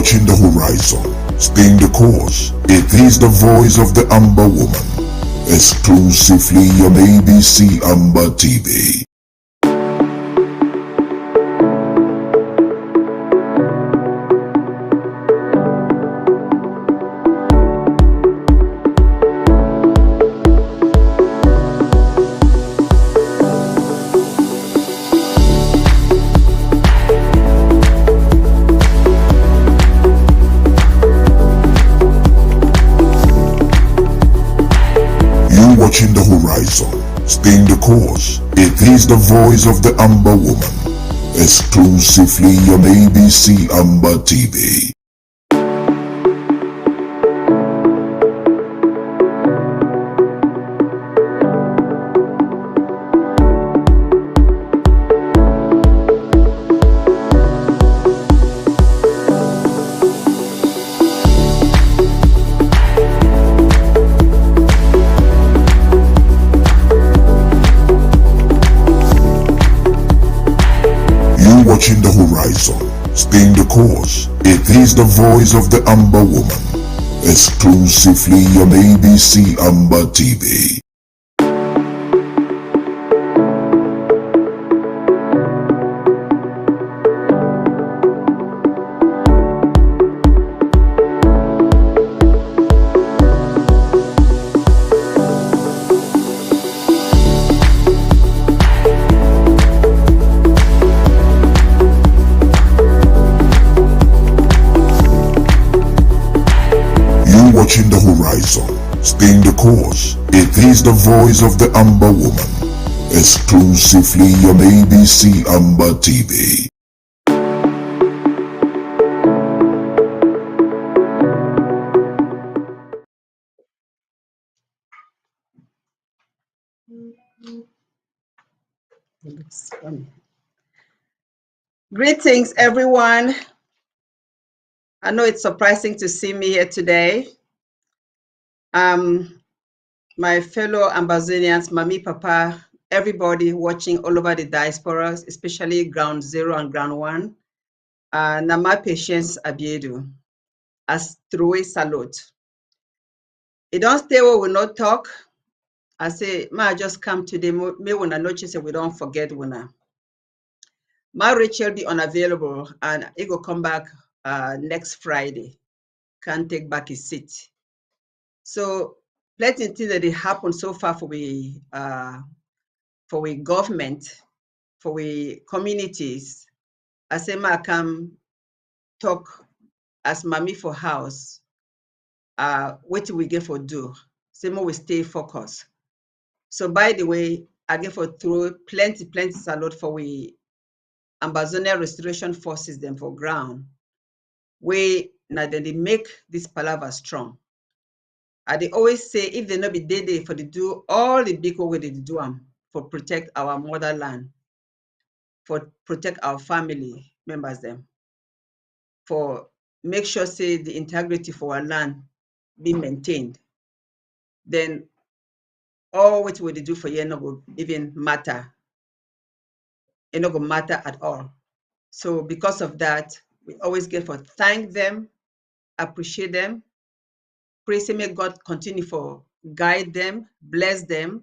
watching the horizon, staying the course. It is the voice of the Amber Woman, exclusively on ABC Amber TV. Watching the horizon, staying the course. It is the voice of the Amber Woman, exclusively on ABC Amber TV. Watching the horizon, staying the course. It is the voice of the Amber Woman, exclusively on ABC Amber TV. Watching the horizon, staying the course. It is the voice of the Amber Woman, exclusively on ABC Amber TV. Greetings, everyone. I know it's surprising to see me here today. My fellow Ambazonians, Mami, Papa, everybody watching all over the diaspora, especially Ground Zero and Ground One. Nama Patience Abiedu, as through salute. It don't stay where we not talk. I say, ma just come today, me wanna notice we don't forget wanna. Ma Rachel be unavailable and he go come back next Friday. Can't take back his seat. So plenty things that happened so far for we government, for we communities. I say ma come talk as Mami for house. What do we get for do? Say more we stay focused. So by the way, I get for throw plenty salute for we Ambazonia Restoration Forces them for ground. We now then they make this palaver strong. They always say if they not be dead for the do all the big way they do them for protect our motherland, for protect our family members them, for make sure say the integrity for our land be maintained. Then all what would they do for you not go even matter. It not go matter at all. So because of that, we always get for thank them, appreciate them, pray say may God continue for guide them, bless them,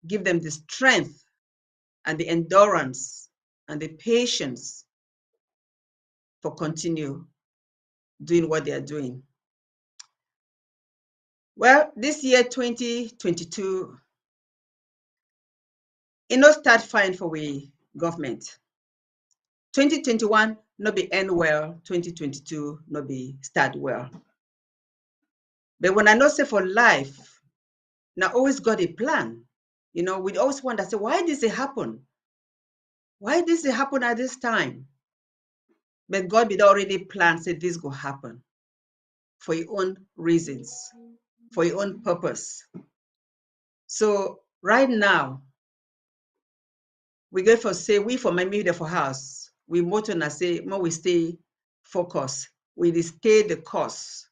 give them the strength and the endurance and the patience for continue doing what they are doing. Well, this year 2022, it not start fine for we government. 2021 not be end well, 2022 not be start well. But when I know say for life, now always got a plan. You know, we always wonder, say, why does it happen? Why does it happen at this time? But God had already planned, said this will happen for your own reasons, for your own purpose. So right now, we go for say, we for my media for house, we motto and say, more we stay focused, we stay the course.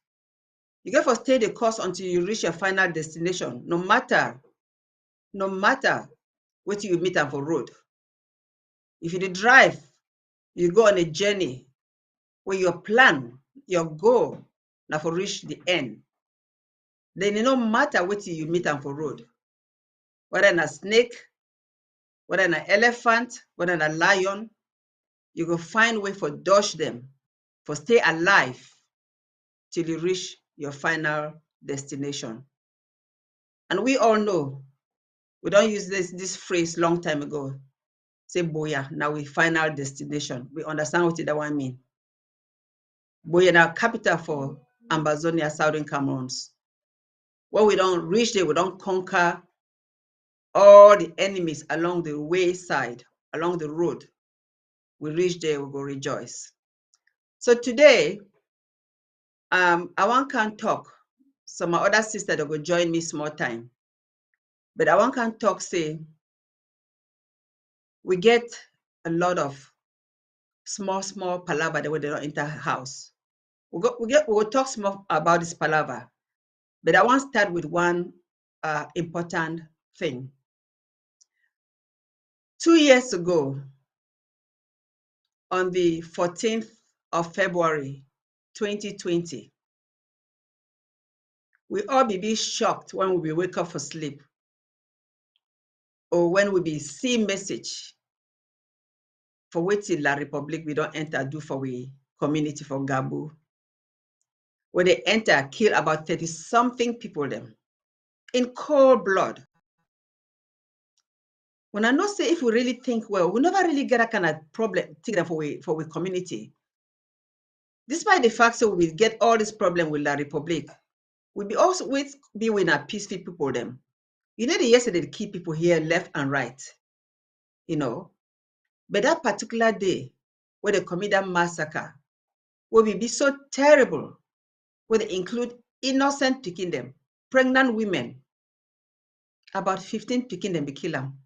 You go for stay the course until you reach your final destination, no matter what you meet on for road. If you drive, you go on a journey when your plan, your goal, now for reach the end, then it no matter what you meet am for road, whether na snake, whether na elephant, whether na lion, you go find way for dodge them, for stay alive till you reach your final destination. And we all know, we don't use this phrase long time ago, say boya, now we final destination. We understand what that one mean. Boya na capital for Ambazonia, Southern Cameroons. When we don't reach there, we don't conquer all the enemies along the wayside, along the road. We reach there, we go rejoice. So today, I want can talk. So my other sister that will join me small time. But I want can talk say, we get a lot of small palaver the way they don't enter house. We'll talk small about this palaver. But I want to start with one important thing. 2 years ago, on the 14th of February, 2020, we all be shocked when we wake up for sleep or when we be see message for waiting La Republic we don't enter do for we community for Gabu. When they enter, kill about 30-something people them in cold blood. When I not say if we really think well, we never really get a kind of problem take for we community. Despite the fact that we get all this problem with La Republic, we be also be with a peaceful people them. You know, yesterday they keep people here left and right, you know. But that particular day where they commit that massacre will be so terrible, where they include innocent picking them, pregnant women, about 15 picking them be kill them.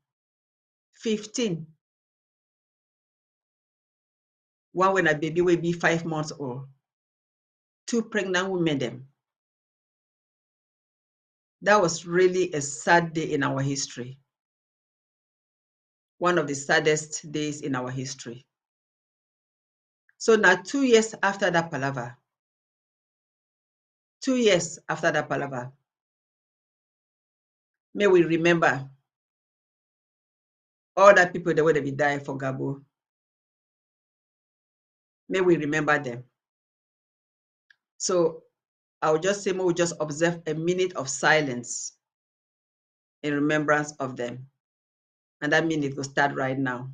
15. One when a baby will be 5 months old. 2 pregnant women them. That was really a sad day in our history. One of the saddest days in our history. So now 2 years after that palaver, 2 years after that palaver, may we remember all that people that would be dying for Gabo. May we remember them. So I will just say, may we just observe a minute of silence in remembrance of them. And that minute will start right now.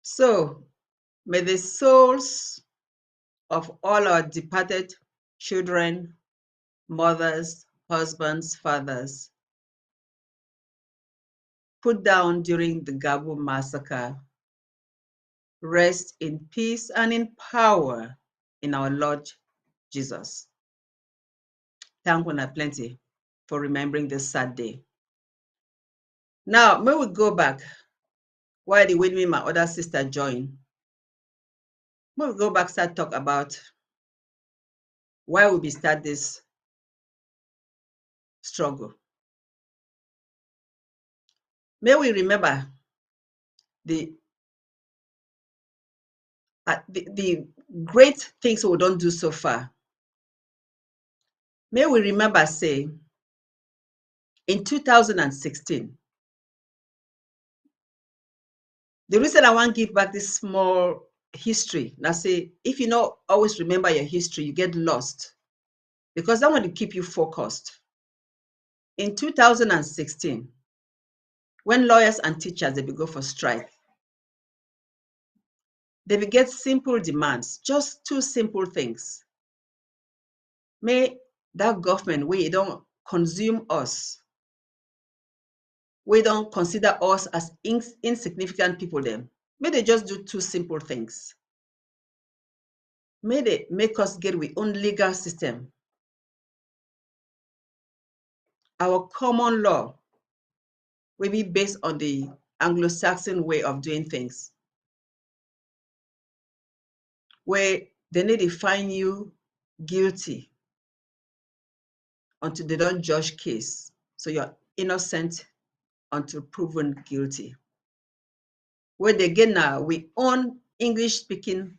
So may the souls of all our departed children, mothers, husbands, fathers, put down during the Gabo massacre, rest in peace and in power in our Lord Jesus. Thank you plenty for remembering this sad day. Now, may we go back while the with me, my other sister join. May we go back, start talk about why we start this struggle. May we remember the great things we don't do so far. May we remember, say, in 2016, the reason I want to give back this small history, now say, if you not always remember your history, you get lost. because I want to keep you focused. In 2016, when lawyers and teachers, they go for strike, they will get simple demands, just two simple things. May that government, we don't consume us. We don't consider us as insignificant people then. May they just do two simple things. May they make us get our own legal system. Our common law will be based on the Anglo-Saxon way of doing things, where they need to find you guilty until they don't judge case. So you're innocent until proven guilty. Where they get now, we own English-speaking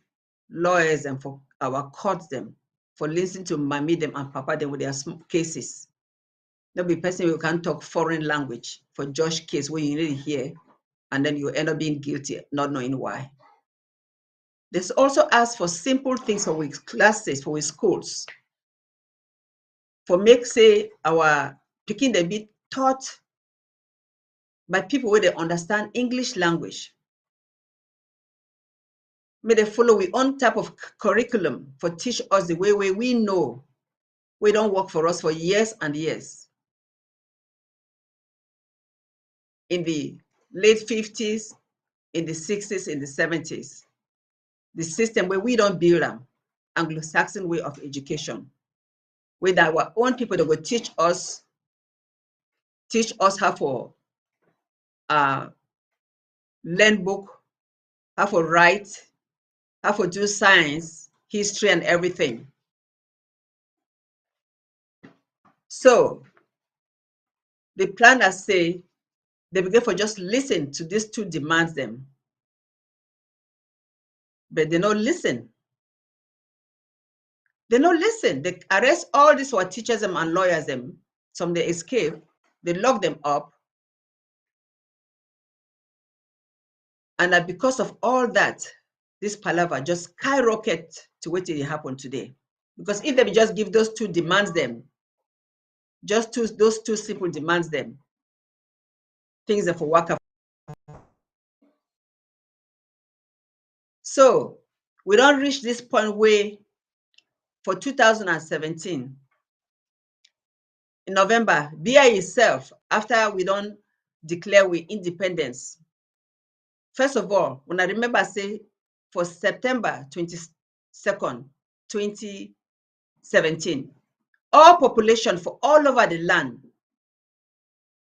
lawyers and for our courts them, for listening to mommy them and papa them with their cases. There'll be person who can talk foreign language for judge case where you need to hear, and then you end up being guilty, not knowing why. This also asks for simple things for with classes, for with schools. For make say our picking they be taught by people where they understand English language. May they follow we own type of curriculum for teach us the way we know. We don't work for us for years and years. In the late 50s, in the 60s, in the 70s, the system where we don't build them, Anglo-Saxon way of education, where our own people that will teach us how to learn book, how to write, how to do science, history, and everything. So the planners say they begin for just listen to these two demands them, but they don't listen. They don't listen. They arrest all these who are teachers them and lawyers them. Some they escape. They lock them up. And that because of all that, this palaver just skyrocket to what it happened today. Because if they just give those two demands them, those two simple demands them, things that for work. So we don't reach this point where for 2017, in November, BI itself, after we don't declare we independence. First of all, when I remember say for September 22nd, 2017, all population for all over the land,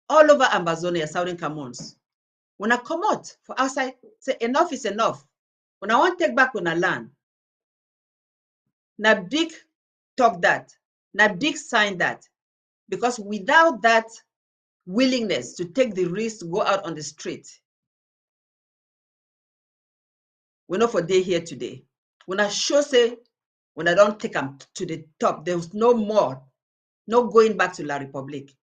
all over Amazonia, Southern Commons, when I come out for outside, say enough is enough. When I want to take back on a land, na big talk that, na big sign that, because without that willingness to take the risk to go out on the street, we're not for day here today. When I sure say, when I don't take them to the top, there's no more, no going back to La Republic.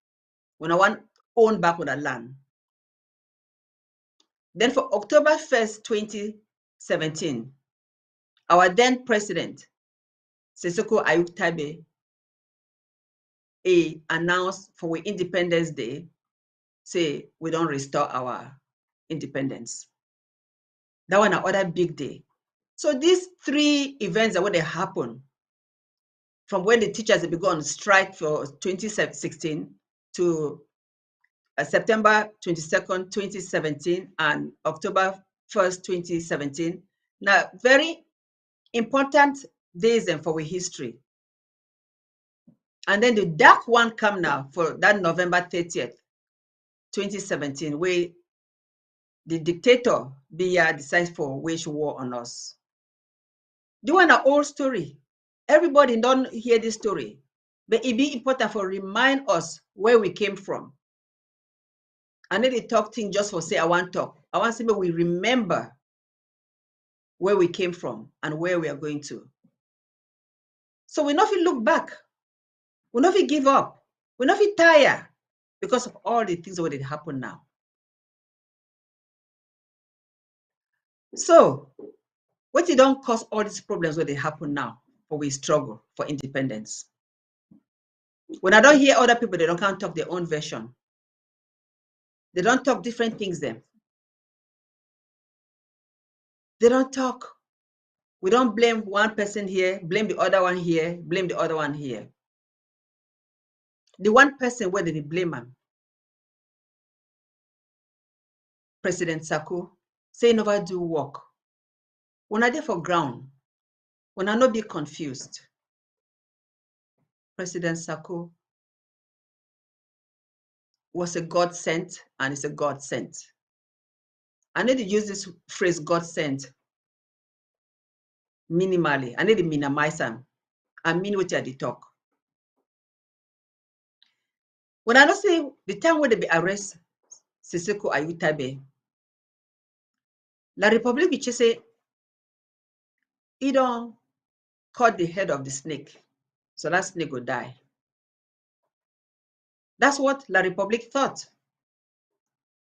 When I want own back on the land. Then for October 1st, 2017, our then president, Sako Ayutabe, announced for Independence Day, say we don't restore our independence. That was another big day. So these three events are what they happen from when the teachers had begun strike for 2016 to September 22nd, 2017 and October 1st, 2017. Now, very important days for our history. And then the dark one come now for that November 30th, 2017, where the dictator Biya decides for wage war on us. Do you want an old story? Everybody don't hear this story, but it be important for remind us where we came from. I need to talk thing just for say I want to talk. I want to say we remember where we came from and where we are going to. So we not look back. We not give up. We not tire because of all the things that happen now. So what it don't cause all these problems where they happen now, for we struggle for independence. When I don't hear other people, they don't can't talk their own version. They don't talk different things then. They don't talk. We don't blame one person here, blame the other one here, blame the other one here. The one person where they blame him, President Sako, say never do work. When I there for ground, when I not be confused, President Sako was a God sent and is a God sent. I need to use this phrase God sent minimally. I need to minimize them. I mean what I talk. When I don't say the time when they be arrest Siseko Ayutabe, La Republique which say he don't cut the head of the snake. So that snake will die. That's what La Republique thought.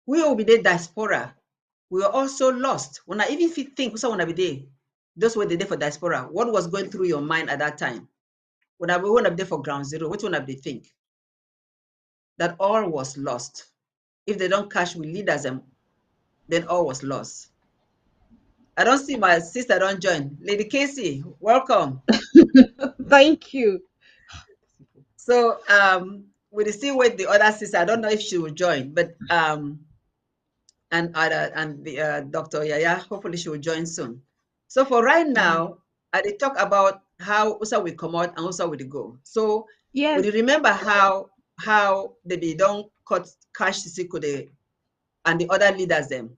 We will be the diaspora. We were also lost. When I even think someone be there, those were the day for diaspora. What was going through your mind at that time? When I want to be there for ground zero, which one of they think? That all was lost. If they don't catch with leaders, then all was lost. I don't see my sister don't join. Lady Casey, welcome. Thank you. So we'll still wait the other sister. I don't know if she will join, but and the Dr. Yaya, hopefully she will join soon. So for right now, I did talk about how also we come out and also we go. So Yes. would you remember how they be don't cut cash Sisiko and the other leaders them?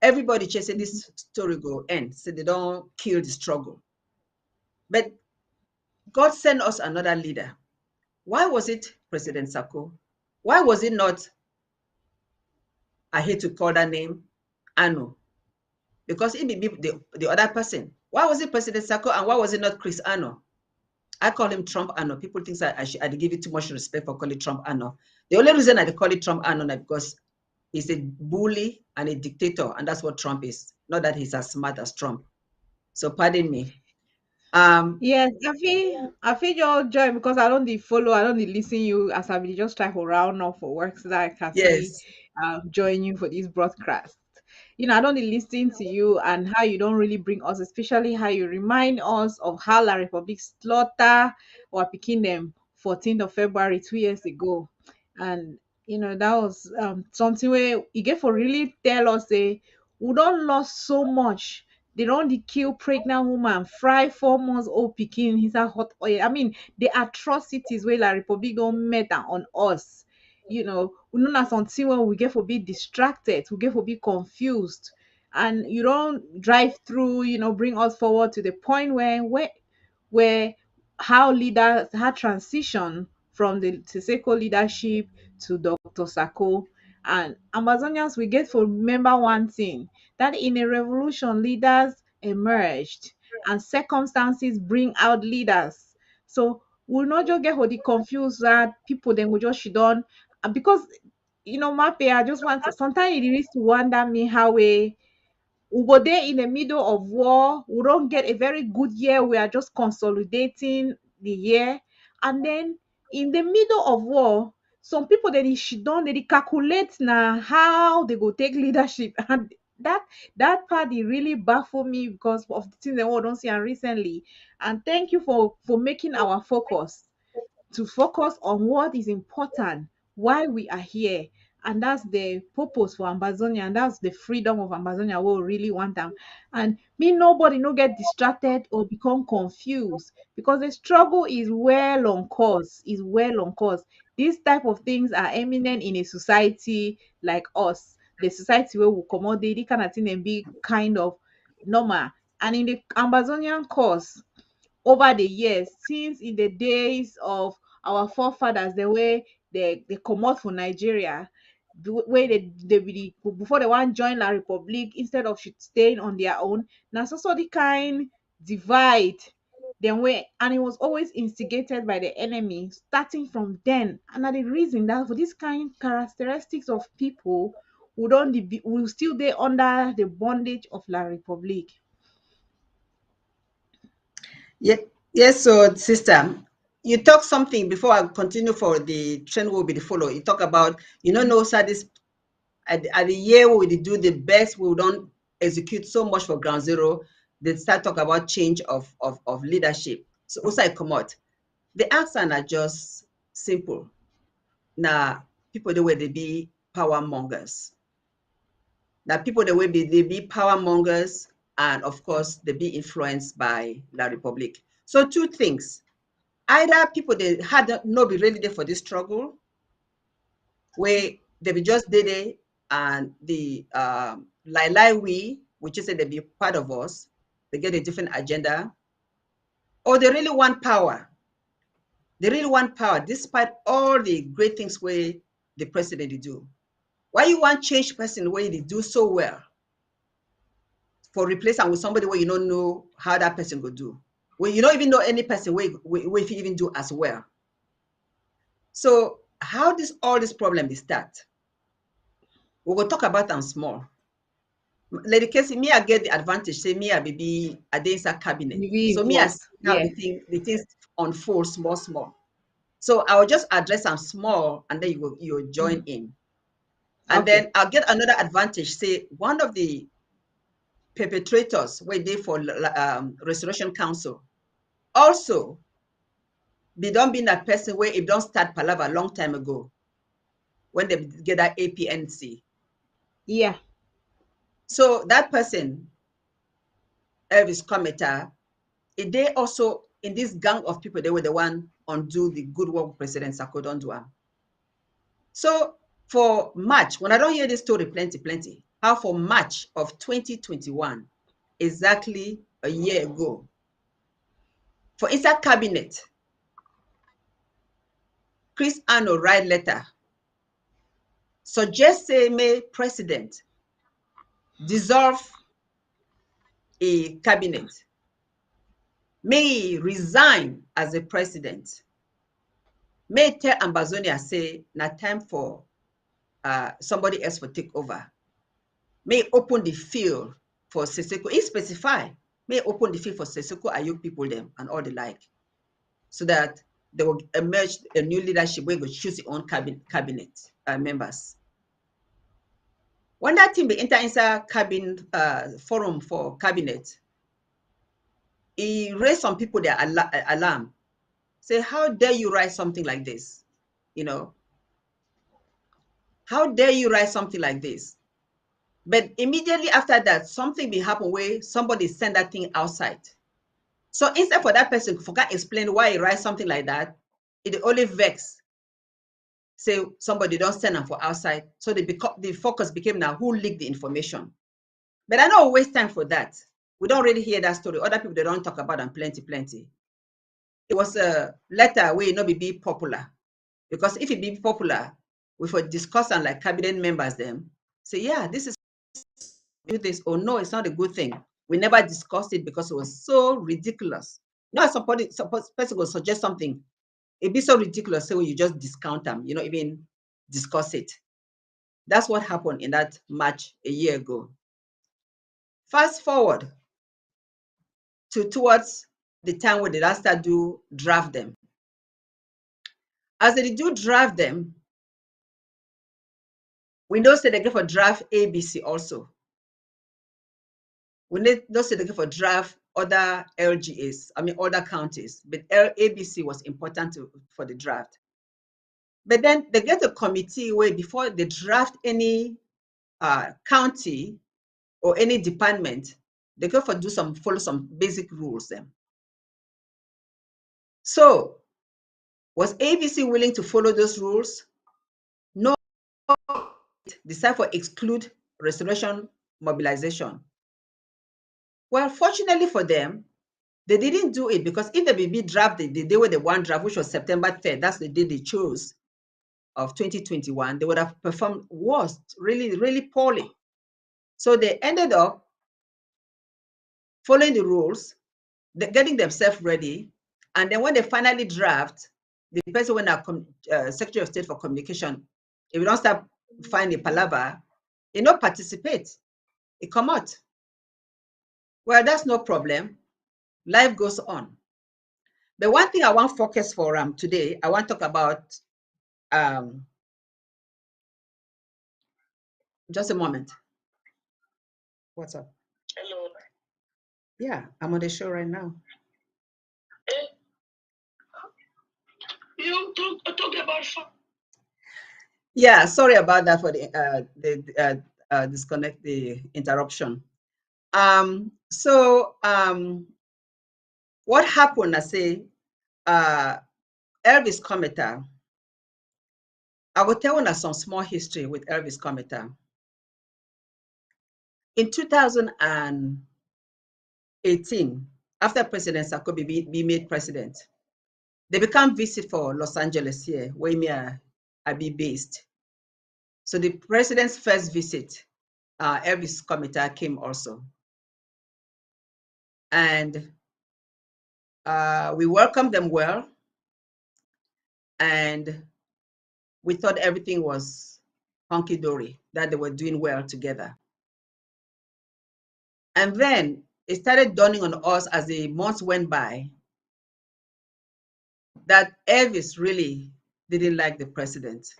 Everybody chasing this story go end, so they don't kill the struggle. But God sent us another leader. Why was it President Sako? Why was it not, I hate to call that name, Ano? Because it may be the other person. Why was it President Sako and why was it not Chris Ano? I call him Trump Ano. People think I give it too much respect for calling Trump Ano. The only reason I call it Trump Ano is because he's a bully and a dictator, and that's what Trump is. Not that he's as smart as Trump. So pardon me. Yes, I feel your joy because I don't dey follow, I don't dey listen you as I be just try to round up for work so that I can see Yes. join you for this broadcast. I don't dey listen to you and how you don't really bring us, especially how you remind us of how La Republic slaughter or picking them 14th of February 2 years ago. And that was something where you get for really tell us we don't lost so much. They don't dey kill pregnant woman, fry 4 months old pikin inside hot oil. I mean, the atrocities wey La Republic don met on us. We know na something wey we get for be distracted, we get for be confused. And you don't drive through, bring us forward to the point where how leaders had transition from the Siseko leadership to Dr. Sako. And Amazonians, we get to remember one thing, that in a revolution, leaders emerged and circumstances bring out leaders. So we'll not just get the confused that people then will just shit on. And because, Mape, I just want to, sometimes it used to wonder me how we go there in the middle of war. We don't get a very good year. We are just consolidating the year. And then in the middle of war, some people they calculate now how they go take leadership. And that part it really baffled me because of the things that we don't see and recently. And thank you for making our focus to focus on what is important, why we are here. And that's the purpose for Amazonia, and that's the freedom of Amazonia what we really want them. And me, nobody no get distracted or become confused because the struggle is well on course, is well on course. These type of things are eminent in a society like us, the society where we accommodate the kind of thing and be kind of normal. And in the Amazonian course, over the years, since in the days of our forefathers, the way they come out for Nigeria, the way they really before they want join La Republic instead of staying on their own. Now so the kind divide then way, and it was always instigated by the enemy starting from then. And na the reason that for this kind characteristics of people who don't will still they under the bondage of La Republic. Yeah, yes, so sister, you talk something before I continue for the trend will be the follow. You talk about, no, sir, this at the year we do the best, we don't execute so much for ground zero. They start talk about change of leadership. So also I come out. The answer are just simple. Now people the way they be power mongers. Now people the way they be power mongers, and of course they be influenced by La Republic. So two things. Either people they had not be really there for this struggle, where they be just did it, and the we, which is say they be part of us, they get a different agenda, or they really want power. They really want power, despite all the great things where the president do. Why you want change person where they do so well, for replacing with somebody where you don't know how that person could do, where you don't even know any person where if you even do as well. So how all this problem is start? We will talk about them small. Lady Casey, me I get the advantage. Say me I be inside cabinet, You be so me I involved. see how Yeah. the things unfold small. So I will just address them small, and then you join in, and Okay. then I'll get another advantage. Say one of the perpetrators were there for Restoration Council also be don't be that person where it don't start palava a long time ago when they get that APNC. Yeah. So that person, Elvis Commeter, they also in this gang of people, they were the one undo the good work President Sako don't do. So for March, when I don't hear this story plenty, how for March of 2021, exactly a year ago, for inside cabinet, Chris Arnold write letter, suggest say may president dissolve a cabinet, may resign as a president, may tell Ambazonia say na time for somebody else to take over, may open the field for Seseko. He specify, may open the field for Seseko Ayuk people them and all the like, so that they will emerge a new leadership where they choose their own cabinet members. When that team be enter inside cabinet forum for cabinet, he raised some people their alarm. Say, how dare you write something like this? How dare you write something like this? But immediately after that, something will happen where somebody send that thing outside. So instead for that person to forget explain why he writes something like that, it only vex. Say somebody don't send them for outside. So the focus became now who leaked the information. But I don't waste time for that. We don't really hear that story. Other people, they don't talk about them plenty. It was a letter where it not be popular. Because if it be popular, we would discuss and like cabinet members them say, yeah, this is do this, or no, it's not a good thing. We never discussed it because it was so ridiculous. Now somebody person will suggest something, it'd be so ridiculous, so you just discount them, you know, even discuss it. That's what happened in that match a year ago. Fast forward towards the time when they last start do draft them. As they do draft them, we know say they go for draft ABC also. We know say they go for draft other LGAs, I mean other counties, but ABC was important for the draft. But then they get a committee where before they draft any county or any department, they go for follow some basic rules then. So was ABC willing to follow those rules? No, decide for exclude restoration mobilization. Well, fortunately for them, they didn't do it, because if they be drafted, they were the one draft, which was September 3rd, that's the day they chose of 2021, they would have performed worse, really poorly. So they ended up following the rules, getting themselves ready, and then when they finally draft, the person when Secretary of State for Communication, if you don't start finding palaver, you not participate, it come out. Well, that's no problem. Life goes on. The one thing I want to focus for today, I want to talk about, just a moment. What's up? Hello. Yeah, I'm on the show right now. You talk about fun. Yeah, sorry about that for the disconnect, the interruption. What happened? I say, Elvis Commeter. I will tell you some small history with Elvis Commeter. In 2018, after President Sako be made president, they become visit for Los Angeles here, where me I be based. So the president's first visit, Elvis Commeter came also. And we welcomed them well. And we thought everything was hunky-dory, that they were doing well together. And then it started dawning on us as the months went by that Elvis really didn't like the president.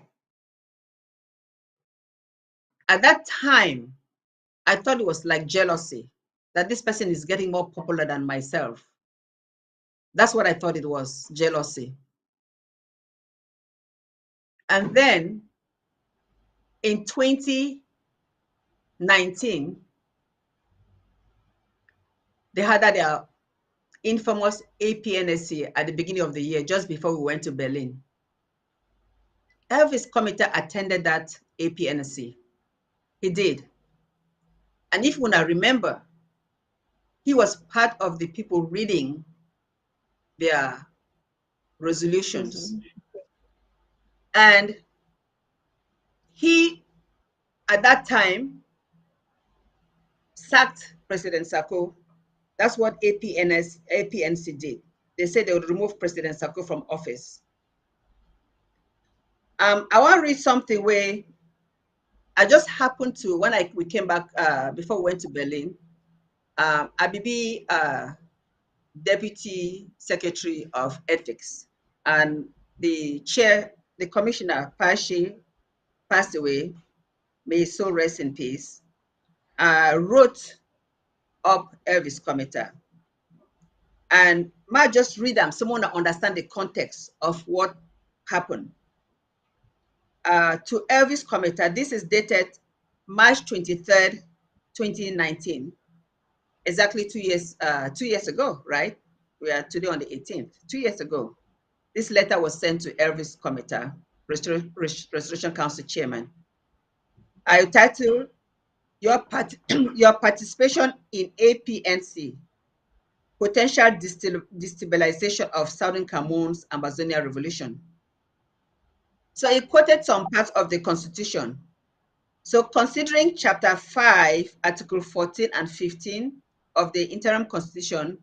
At that time, I thought it was like jealousy, that this person is getting more popular than myself. That's what I thought it was, jealousy. And then in 2019, they had their infamous APNSC at the beginning of the year, just before we went to Berlin. Elvis Commeter attended that APNSC. He did. And if when I remember, he was part of the people reading their resolutions. And he, at that time, sacked President Sako. That's what APNC did. They said they would remove President Sako from office. I want to read something where I just happened to, when we came back, before we went to Berlin, Abibi, Deputy Secretary of Ethics, and the chair, the commissioner, Pashi, passed away, may his soul rest in peace, wrote up Elvis Commeter. And might just read them, someone to understand the context of what happened. To Elvis Commeter, this is dated March 23rd, 2019. Exactly 2 years, 2 years ago, right? We are today on the 18th. 2 years ago, this letter was sent to Elvis Commeter, Restoration Council Chairman. I titled your participation in APNC, potential destabilization of Southern Cameroon's Ambazonia revolution. So he quoted some parts of the Constitution. So considering Chapter 5, Article 14 and 15 of the Interim Constitution,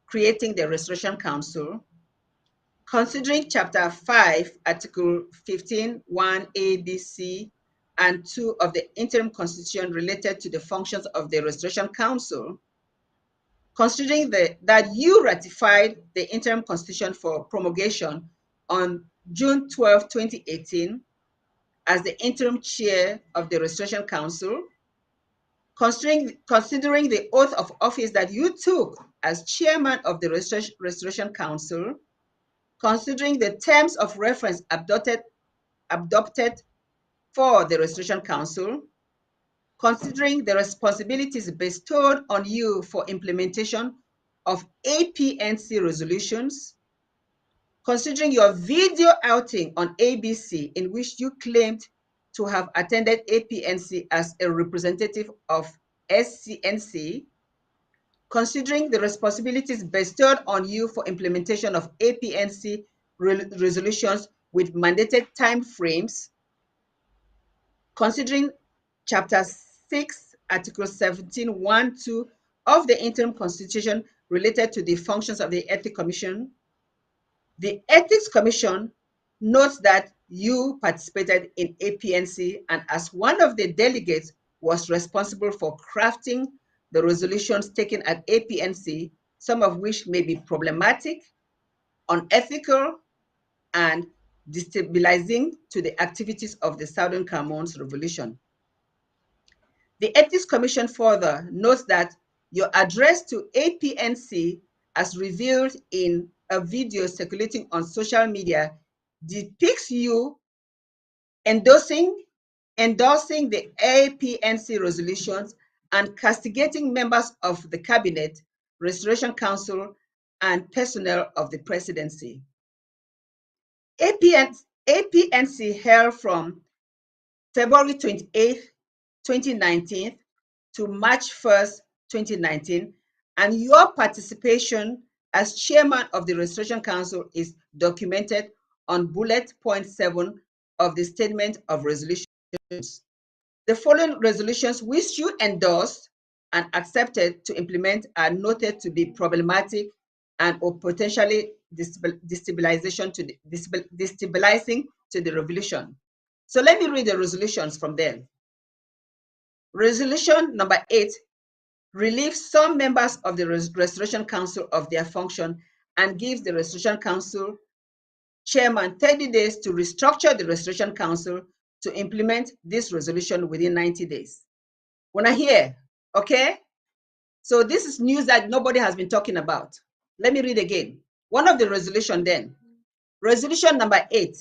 creating the Restoration Council, considering Chapter 5, Article 15, 1, A, B, C, and 2 of the Interim Constitution related to the functions of the Restoration Council, considering that you ratified the Interim Constitution for promulgation on June 12, 2018, as the interim chair of the Restoration Council, considering the oath of office that you took as chairman of the Restoration Council, considering the terms of reference adopted for the Restoration Council, considering the responsibilities bestowed on you for implementation of APNC resolutions, considering your video outing on ABC in which you claimed to have attended APNC as a representative of SCNC, considering the responsibilities bestowed on you for implementation of APNC resolutions with mandated time frames, considering Chapter 6, Article 17, 1, 2 of the Interim Constitution related to the functions of the Ethics Commission. The Ethics Commission notes that you participated in APNC and as one of the delegates was responsible for crafting the resolutions taken at APNC, some of which may be problematic, unethical, and destabilizing to the activities of the Southern Cameroon's revolution. The Ethics Commission further notes that your address to APNC, as revealed in a video circulating on social media, depicts you endorsing the APNC resolutions and castigating members of the Cabinet, Restoration Council, and personnel of the presidency. APNC held from February 28, 2019 to March 1st, 2019, and your participation as chairman of the Restoration Council is documented on bullet point 7 of the Statement of Resolutions. The following resolutions which you endorsed and accepted to implement are noted to be problematic and or potentially destabilizing to the revolution. So let me read the resolutions from there. Resolution number 8 relieves some members of the Restoration Council of their function and gives the Restoration Council chairman 30 days to restructure the Restoration Council to implement this resolution within 90 days. When I hear, okay? So this is news that nobody has been talking about. Let me read again. One of the resolution then. Resolution number 8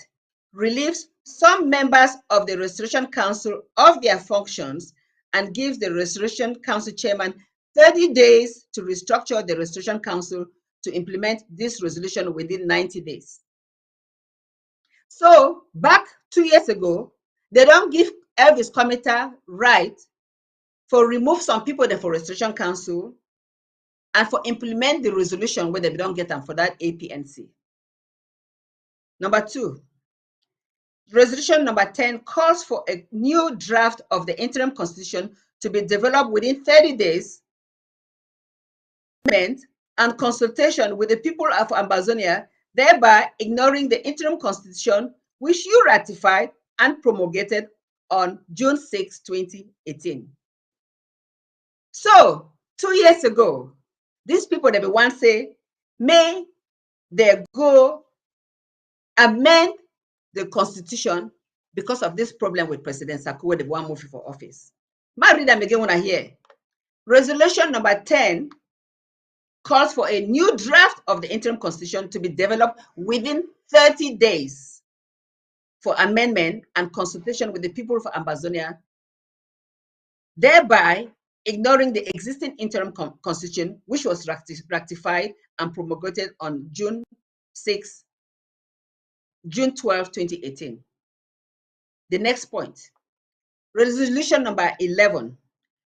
relieves some members of the Restoration Council of their functions and gives the Restoration Council chairman 30 days to restructure the Restoration Council to implement this resolution within 90 days. So back 2 years ago, they don't give Elvis Commeter right for remove some people there for Restoration Council and for implement the resolution where they don't get them for that APNC. Number 2, resolution number 10 calls for a new draft of the interim constitution to be developed within 30 days and consultation with the people of Ambazonia, thereby ignoring the interim constitution which you ratified and promulgated on June 6, 2018. So 2 years ago, these people that once say, may they go amend the constitution because of this problem with President Sako, where they want to move for office. Might read them again when I hear. Resolution number 10 calls for a new draft of the interim constitution to be developed within 30 days for amendment and consultation with the people of Ambazonia, thereby ignoring the existing interim constitution, which was ratified and promulgated on June 12, 2018. The next point, resolution number 11,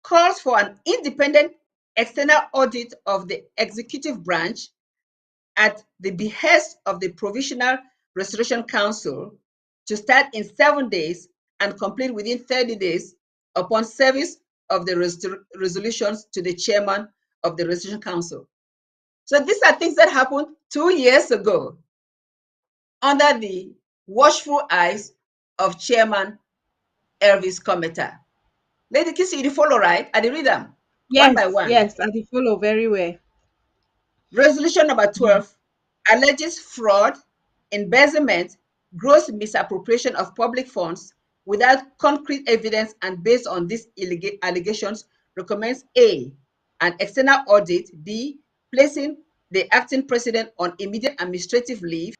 calls for an independent external audit of the executive branch at the behest of the Provisional Restoration Council to start in 7 days and complete within 30 days upon service of the resolutions to the chairman of the Restoration Council. So these are things that happened 2 years ago under the watchful eyes of Chairman Elvis Commeter. Lady Kissy, you follow, right? I read them one by one. Yes, I did follow very well. Resolution number 12 alleges fraud, embezzlement, gross misappropriation of public funds without concrete evidence, and based on these allegations, recommends A, an external audit, B, placing the acting president on immediate administrative leave,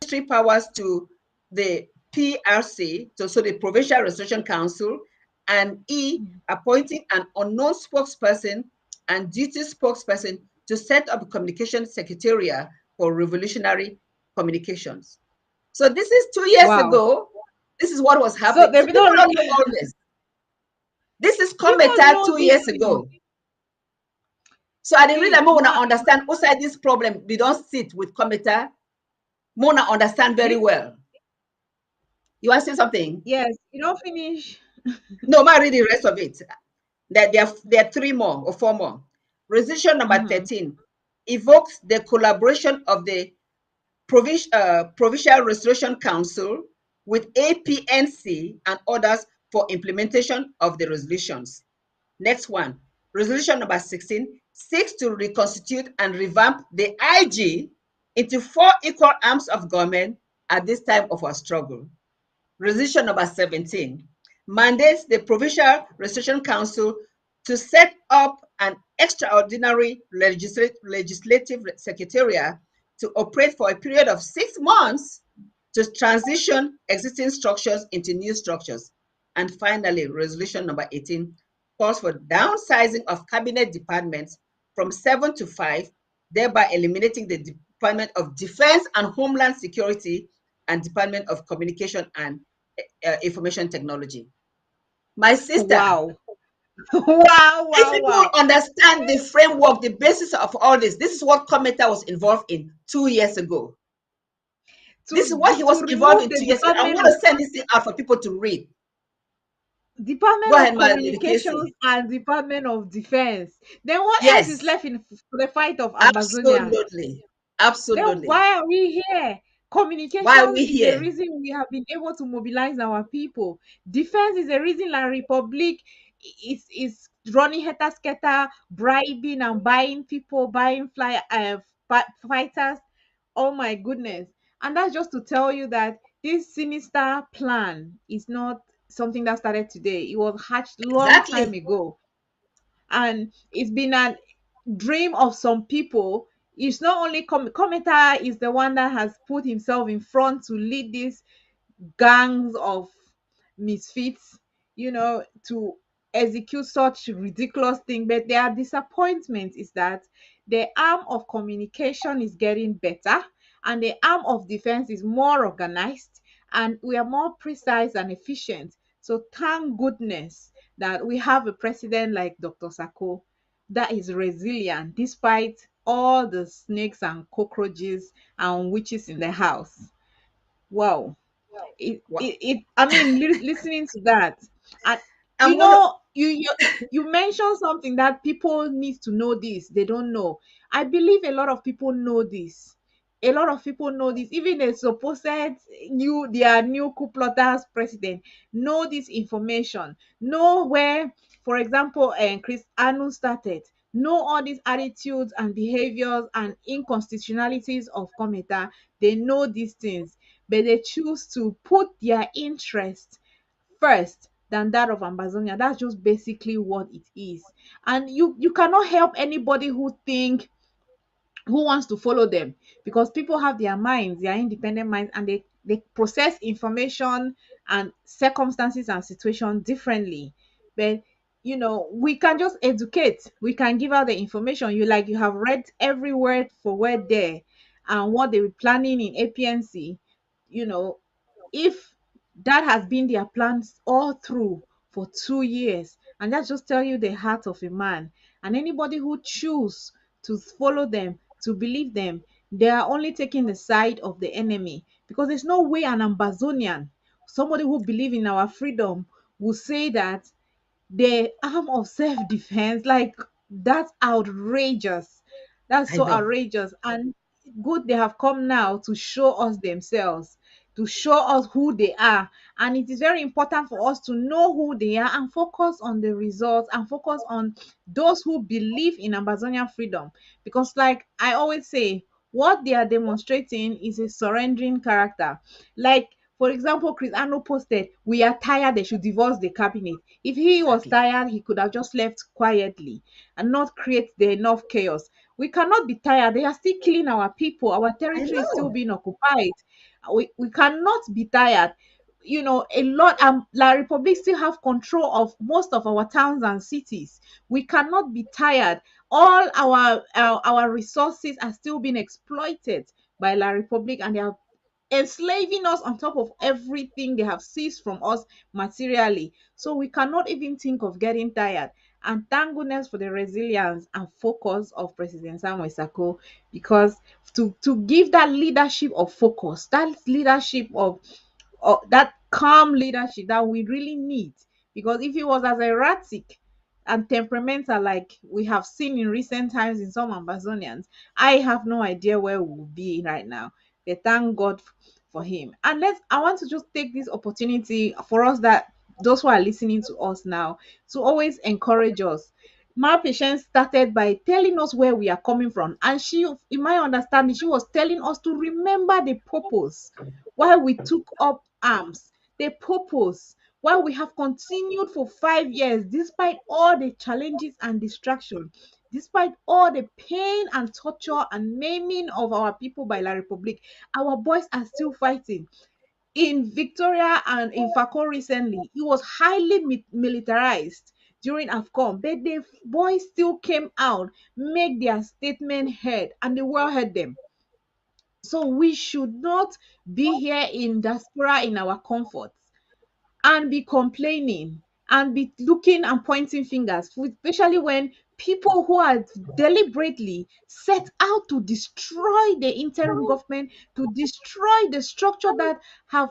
ministry powers to the PRC, so the Provincial Restoration Council, and E, appointing an unknown spokesperson and duty spokesperson to set up a communication secretariat for revolutionary communications. So this is 2 years Wow. ago. This is what was So happening. they So people don't don't really, know all this. This is people Commeter know 2 this years thing. ago. So I didn't read Okay, that more understand outside this problem. We don't sit with Commeter. More understand very well. You want to say something? yes, you don't finish. No, I read the rest of it. That there are 3 more or 4 more. Resolution number 13 evokes the collaboration of the Provincial Restoration Council with APNC and others for implementation of the resolutions. Next one, resolution number 16 seeks to reconstitute and revamp the IG into four equal arms of government at this time of our struggle. Resolution number 17 mandates the Provincial Restoration Council to set up an extraordinary legislative secretariat to operate for a period of 6 months to transition existing structures into new structures. And finally, resolution number 18 calls for downsizing of cabinet departments from 7 to 5, thereby eliminating the Department of Defense and Homeland Security and Department of Communication and Information Technology. My sister, Wow. Wow, if wow, people wow. understand the framework, the basis of all this is what Cometa was involved in 2 years ago. This is what he To was involved remove in the 2 years ago. I'm Department going of to send this thing out for people to read. Go Department of ahead, Lady Communications Casey. and Department of Defense. Then what else is Yes, left in the fight of Ambazonia? absolutely. Then Absolutely. why are we here? Why are Communications we is the here? reason we have been able to mobilize our people. Defense is the reason La Republic is running heta scatter, bribing and buying people, buying fighters. Oh my goodness. And that's just to tell you that this sinister plan is not something that started today. It was hatched long time Exactly. ago. And it's been a dream of some people. It's not only Cometa is the one that has put himself in front to lead this gangs of misfits, to execute such ridiculous thing. But their disappointment is that the arm of communication is getting better and the arm of defense is more organized and we are more precise and efficient. So thank goodness that we have a president like Dr. Sako that is resilient despite all the snakes and cockroaches and witches in the house. Wow. I mean, listening to that, and I'm going to, you mentioned something that people need to know. This they don't know. I believe a lot of people know this. A lot of people know this. Even the supposed their new coup plotters president know this information. Know where, for example, Chris Anu started. Know all these attitudes and behaviors and inconstitutionalities of Cometa. They know these things, but they choose to put their interest first than that of Ambazonia. That's just basically what it is. And you cannot help anybody who wants to follow them, because people have their minds, their independent minds, and they process information and circumstances and situations differently. But we can just educate, we can give out the information. You have read every word for word there and what they were planning in APNC. you know if that has been their plans all through for 2 years, and that just tell you the heart of a man. And anybody who choose to follow them, to believe them, they are only taking the side of the enemy, because there's no way an Ambazonian, somebody who believe in our freedom, will say that the arm of self-defense, like, that's outrageous. That's I so know. outrageous. And good, they have come now to show us themselves, to show us who they are. And it is very important for us to know who they are and focus on the results and focus on those who believe in Amazonian freedom. Because, like I always say, what they are demonstrating is a surrendering character. Like, for example, Chris Arno posted, "We are tired, they should divorce the cabinet." If he was Exactly. tired, he could have just left quietly and not create the enough chaos. We cannot be tired. They are still killing our people. Our I territory is still know. being occupied. We cannot be tired. A lot, La Republic still have control of most of our towns and cities. We cannot be tired. All our resources are still being exploited by La Republic, and they are enslaving us on top of everything they have seized from us materially. So we cannot even think of getting tired. And thank goodness for the resilience and focus of President Samuel Sako, because to give that leadership of focus, that leadership of that calm leadership that we really need. Because if he was as erratic and temperamental like we have seen in recent times in some Amazonians, I have no idea where we would be right now. But thank God for him. And I want to just take this opportunity for us that those who are listening to us now to always encourage us. My patient started by telling us where we are coming from, and she, in my understanding, she was telling us to remember the purpose why we took up arms, the purpose why we have continued for 5 years despite all the challenges and distraction, despite all the pain and torture and maiming of our people by La Republic. Our boys are still fighting in Victoria and in Fakor recently. It was highly militarized during AFCON, but the boys still came out, make their statement heard, and the world heard them. So we should not be here in diaspora in our comfort and be complaining and be looking and pointing fingers, especially when people who are deliberately set out to destroy the interim government, to destroy the structure that have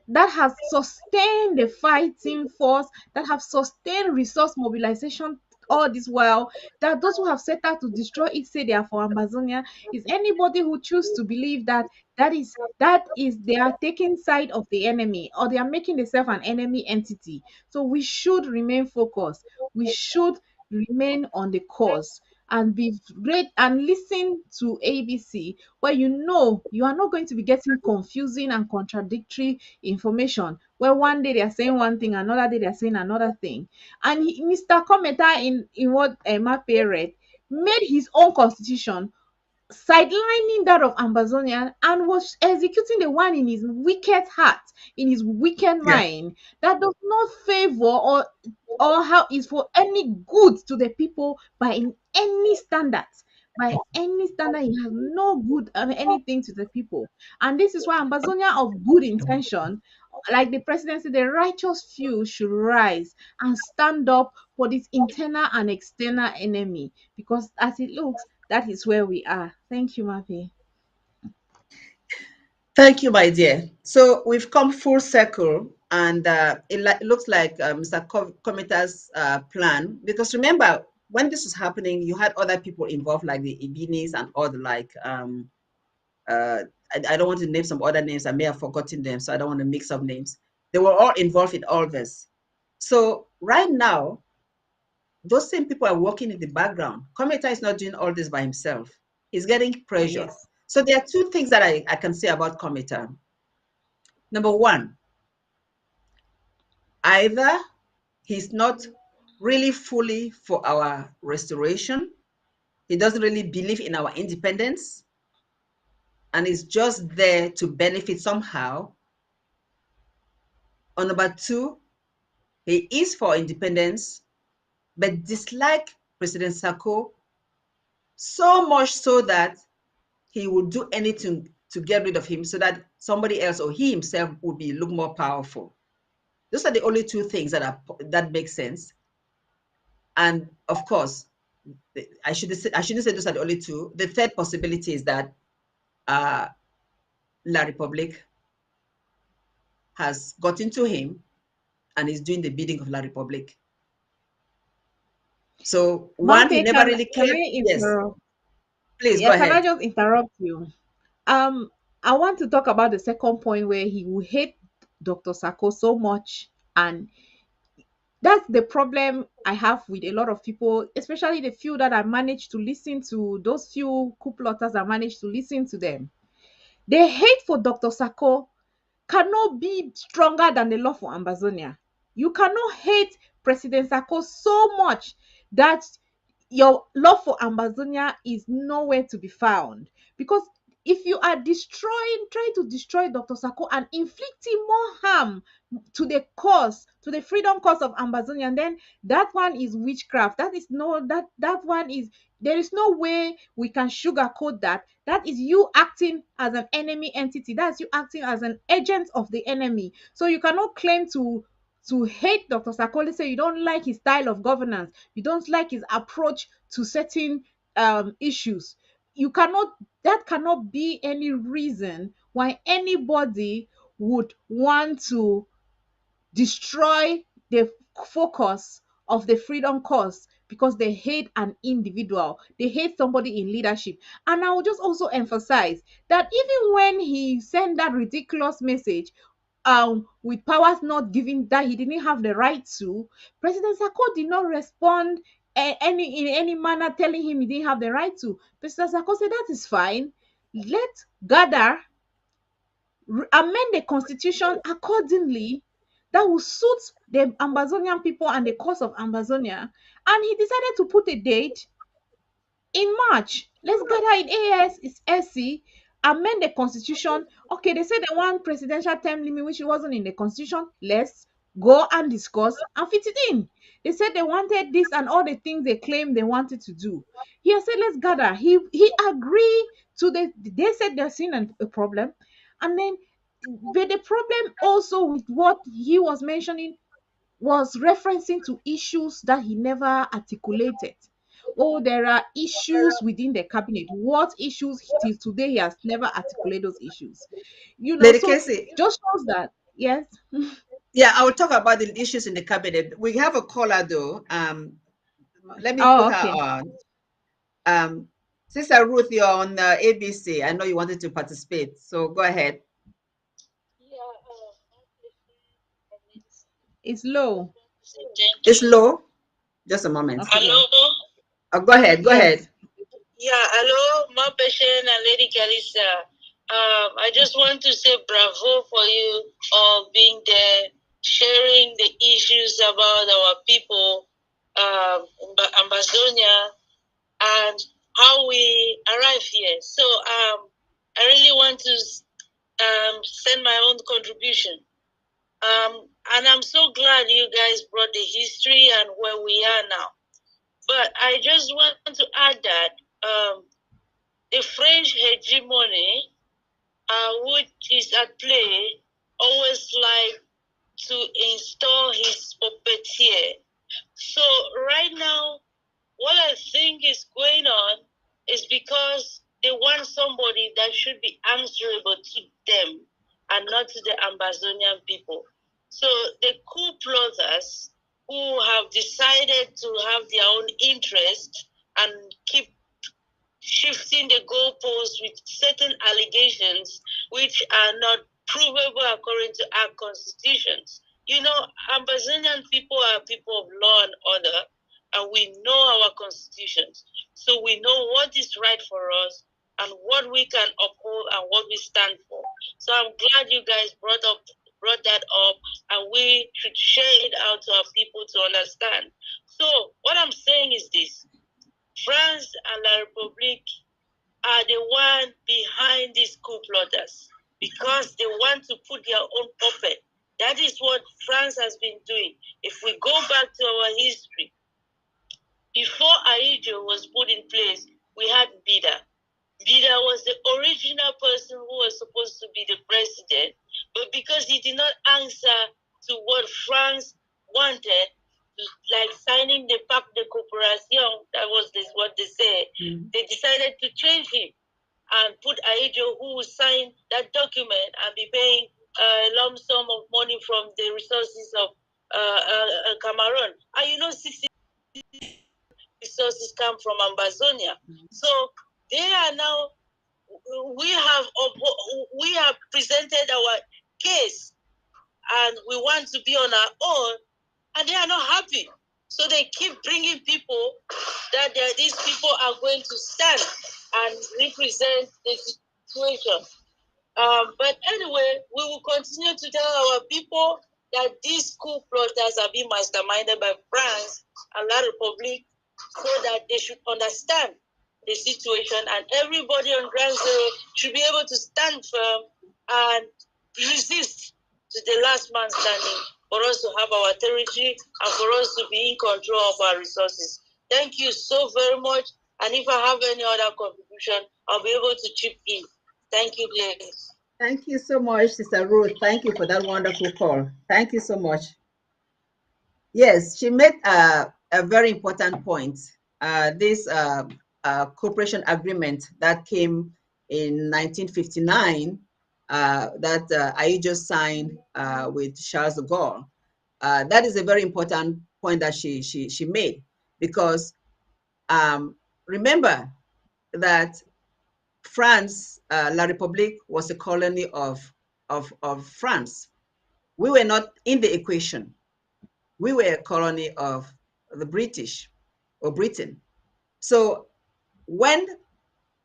that has sustained the fighting force, that have sustained resource mobilization all this while, that those who have set out to destroy it say they are for Amazonia. Is anybody who choose to believe that that is they are taking side of the enemy, or they are making themselves an enemy entity. So we should remain focused, we should remain on the course and be great and listen to ABC, where you know you are not going to be getting confusing and contradictory information, where one day they are saying one thing, another day they are saying another thing. And Mr. Cometa, in what Emma read, made his own constitution sidelining that of Ambazonia, and was executing the one in his wicked heart, in his wicked Yeah. mind, that does not favor or how is for any good to the people by in any standards. By any standard, he has no good anything to the people. And this is why Ambazonia of good intention, like the presidency, the righteous few should rise and stand up for this internal and external enemy. Because as it looks, that is where we are. Thank you, Mappy. Thank you, my dear. So we've come full circle, and it looks like Mr. Cometa's plan. Because remember, when this was happening, you had other people involved, like the Ibinis and all the like. Uh, I don't want to name some other names. I may have forgotten them, so I don't want to mix up names. They were all involved in all this. So right now, those same people are working in the background. Cometa is not doing all this by himself. He's getting pressure. Yes. So there are two things that I can say about Cometa. Number one, either he's not really fully for our restoration, he doesn't really believe in our independence, and is just there to benefit somehow. Or number two, he is for independence, but dislike President Sako so much so that he would do anything to get rid of him so that somebody else or he himself would be look more powerful. Those are the only two things that make sense. And of course, I shouldn't say those are the only two. The third possibility is that uh, La Republique has gotten to him and is doing the bidding of La Republique. So one, he Mappy, never really can cared. I Yes, interrupt? please go Yeah, can I ahead. just interrupt you? Um, I want to talk about the second point where he will hate Dr. Sako so much, and that's the problem I have with a lot of people, especially the few that I managed to listen to, those few coup plotters I managed to listen to them. The hate for Dr. Sako cannot be stronger than the love for Ambazonia. You cannot hate President Sako so much that your love for Ambazonia is nowhere to be found. Because if you are trying to destroy Dr. Sako and inflicting more harm to the cause, to the freedom cause of Ambazonia, and then that one is witchcraft. That is no, that one is, there is no way we can sugarcoat that. That is you acting as an enemy entity. That's you acting as an agent of the enemy. So you cannot claim to hate Dr. Sakole, say you don't like his style of governance, you don't like his approach to certain issues. You cannot, that cannot be any reason why anybody would want to destroy the focus of the freedom cause because they hate an individual, they hate somebody in leadership. And I will just also emphasize that even when he sent that ridiculous message, with powers not given that he didn't have the right to, President Sako did not respond in any manner telling him he didn't have the right to. President Sako said that is fine. Let's gather, amend the constitution accordingly that will suit the Amazonian people and the cause of Amazonia. And he decided to put a date in March. Let's gather in AS, it's SC, amend the constitution. Okay, they said they want presidential term limit, which wasn't in the constitution. Let's go and discuss and fit it in. They said they wanted this and all the things they claimed they wanted to do. He said, let's gather. He agreed to they said they're seeing a problem. And then but the problem also with what he was mentioning was referencing to issues that he never articulated. Oh, there are issues within the cabinet. What issues till today he has never articulated those issues. Lady So Casey, just shows that yes. yeah, I will talk about the issues in the cabinet. We have a caller though. Let me put Oh, her okay. on. Sister Ruth, you're on ABC. I know you wanted to participate, so go ahead. It's low. It's low. Just a moment. Okay, yeah. Hello. Go ahead. Go Yes. ahead. Yeah, hello, my patient and Lady Kalisa. I just want to say bravo for you all being there, sharing the issues about our people, Amazonia, and how we arrive here. So I really want to send my own contribution. And I'm so glad you guys brought the history and where we are now. But I just want to add that the French hegemony, which is at play, always like to install his puppeteer. So right now, what I think is going on is because they want somebody that should be answerable to them and not to the Amazonian people. So the coup plotters who have decided to have their own interest and keep shifting the goalposts with certain allegations which are not provable according to our constitutions. You know, Amazonian people are people of law and order, and we know our constitutions. So we know what is right for us and what we can uphold and what we stand for. So I'm glad you guys brought that up, and we should share it out to our people to understand. So what I'm saying is this: France and La République are the one behind these coup plotters because they want to put their own puppet. That is what France has been doing. If we go back to our history, before Aijo was put in place, we had Bida. Bida was the original person who was supposed to be the president, but because he did not answer to what France wanted, like signing the Pacte de Coopération, that was what they said, they decided to change him and put Aijo, who would sign that document and be paying a lump sum of money from the resources of Cameroon. And you know, 60 resources come from Amazonia. So they are now, we have presented our case and we want to be on our own, and they are not happy. So they keep bringing people that these people are going to stand and represent the situation. But anyway, we will continue to tell our people that these coup plotters are being masterminded by France and La Republique so that they should understand the situation, and everybody on ground zero should be able to stand firm and resist to the last man standing for us to have our territory and for us to be in control of our resources. Thank you so very much. And if I have any other contribution, I'll be able to chip in. Thank you, ladies. Thank you so much, Sister Ruth. Thank you for that wonderful call. Thank you so much. Yes, she made a very important point. This cooperation agreement that came in 1959 that Aijo signed with Charles de Gaulle. That is a very important point that she made because remember that France, La République, was a colony of France. We were not in the equation. We were a colony of the British or Britain. So when